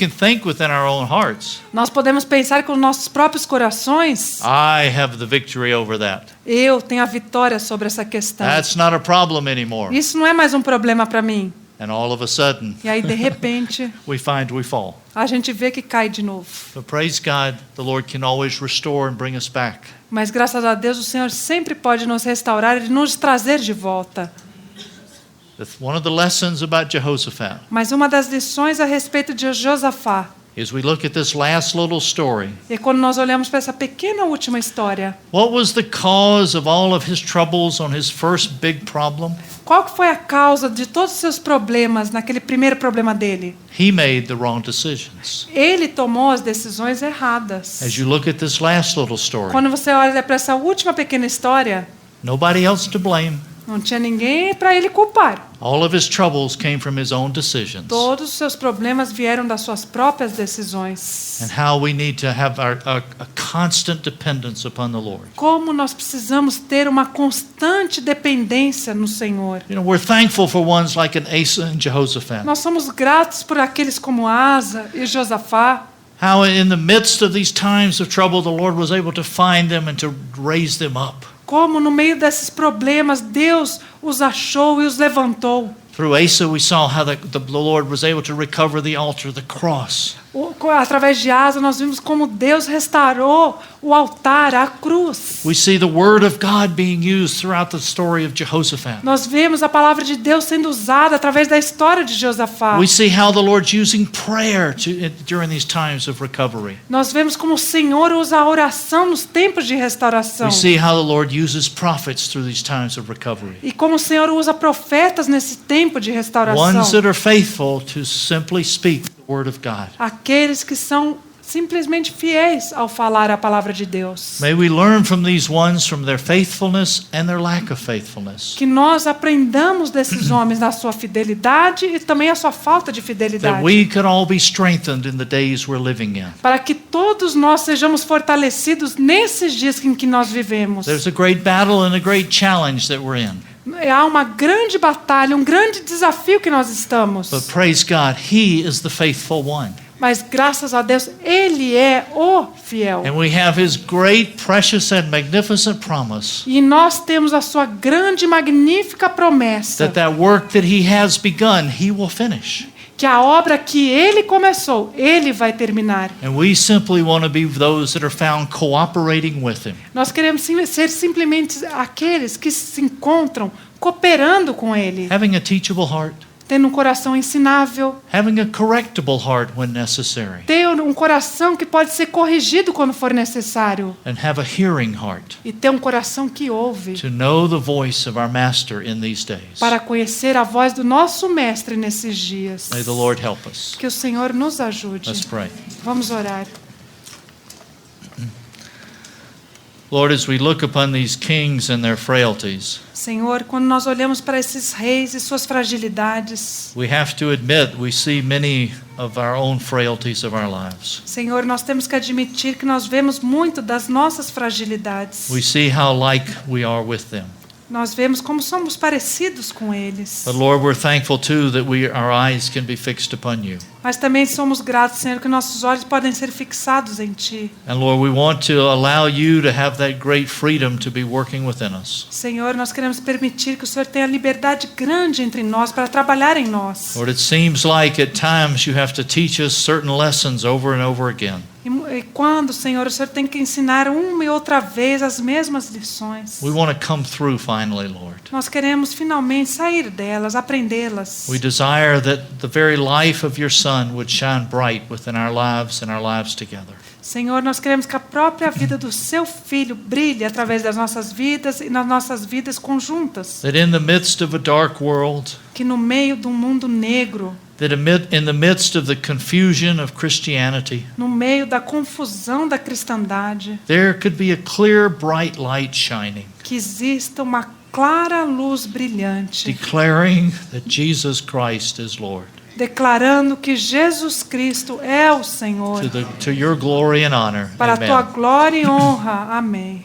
think within our own hearts, nós podemos pensar com os nossos próprios corações, I have the victory over that. eu tenho a vitória sobre essa questão. That's not a problem anymore. Isso não é mais um problema para mim. And all of a sudden, E aí, de repente, we find we fall. a gente vê que cai de novo. But praise God, the Lord can always restore and bring us back. Mas, graças a Deus, o Senhor sempre pode nos restaurar e nos trazer de volta. One of the lessons about Jehoshaphat Mas uma das lições a respeito de Josafá is we look at this last little story. é quando nós olhamos para essa pequena última história. What was the cause of all of his troubles on his first big problem? Qual que foi a causa de todos os seus problemas naquele primeiro problema dele? He made the wrong decisions. Ele tomou as decisões erradas. As you look at this last little story, Quando você olha para essa última pequena história, nobody else to blame. não tinha ninguém para ele culpar. All of his troubles came from his own decisions. Todos os seus problemas vieram das suas próprias decisões. And how we need to have a constant dependence upon the Lord. Como nós precisamos ter uma constante dependência no Senhor. You know, we're thankful for ones like an Asa and Jehoshaphat. Nós somos gratos por aqueles como Asa e Josafá. How in the midst of these times of trouble, the Lord was able to find them and to raise them up. Como no meio desses problemas Deus os achou e os levantou. Through Asa, we saw how the Lord was able to recover the altar, the cross. Através de Asa nós vimos como Deus restaurou o altar, a cruz. We see the word of God being used throughout the story of Jehoshaphat. Nós vemos a palavra de Deus sendo usada através da história de Josafá. We see how the Lord's using prayer during these times of recovery. Nós vemos como o Senhor usa a oração nos tempos de restauração. We see how the Lord uses prophets through these times of recovery. E como o Senhor usa profetas nesse tempo de restauração. Ones that are faithful to simply speak the word of God. Aqueles que são simplesmente fiéis ao falar a palavra de Deus. May we learn from these ones, from their faithfulness and their lack of faithfulness. Que nós aprendamos desses homens na sua fidelidade e também a sua falta de That fidelidade. we could all be strengthened in the days we're living in. Para que todos nós sejamos fortalecidos nesses dias em que nós vivemos. There's a great battle and a great challenge that we're in. Há uma grande batalha, um grande desafio que nós estamos. But praise God, He is the faithful one. Mas graças a Deus, Ele é o fiel. And we have His great, precious, and magnificent promise E nós temos a sua grande e magnífica promessa. that work that He has begun, He will finish. Que a obra que Ele começou, Ele vai terminar. And we simply want to be those that are found cooperating with Him. Nós queremos ser simplesmente aqueles que se encontram cooperando com Ele. Having a teachable heart, Tendo um coração ensinável. having a correctable heart when necessary, Ter um coração que pode ser corrigido quando for necessário. and have a hearing heart E ter um coração que ouve. to know the voice of our Master in these days. Para conhecer a voz do nosso Mestre nesses dias. May the Lord help us. Que o Senhor nos ajude. Let's pray. Vamos orar. Lord, as we look upon these kings and their frailties, Senhor, quando nós olhamos para esses reis e suas fragilidades, we have to admit we see many of our own frailties of our lives. Senhor, nós temos que admitir que nós vemos muito das nossas fragilidades. We see how like we are with them. Nós vemos como somos parecidos com eles. But Lord, we're thankful too that our eyes can be fixed upon you. Mas também somos gratos, Senhor, que nossos olhos podem ser fixados em Ti. And Lord, we want to allow you to have that great freedom to be working within us. Senhor, nós queremos permitir que o Senhor tenha liberdade grande entre nós para trabalhar em nós. Lord, it seems like at times you have to teach us certain lessons over and over again. E quando, Senhor, o Senhor tem que ensinar uma e outra vez as mesmas lições. We want to come through finally, Lord. Nós queremos finalmente sair delas, aprendê-las. We desire that the very life of your Son would shine bright within our lives and our lives together. Senhor, nós queremos que a própria vida do Seu Filho brilhe através das nossas vidas e nas nossas vidas conjuntas. That in the midst of a dark world, Que no meio de um mundo negro, that in the midst of the confusion of Christianity, no meio da confusão da cristandade, there could be a clear, bright light shining, que exista uma clara luz brilhante, declaring that Jesus Christ is Lord, declarando que Jesus Cristo é o Senhor, to your glory and honor. para a tua Amen. glória e honra. Amém.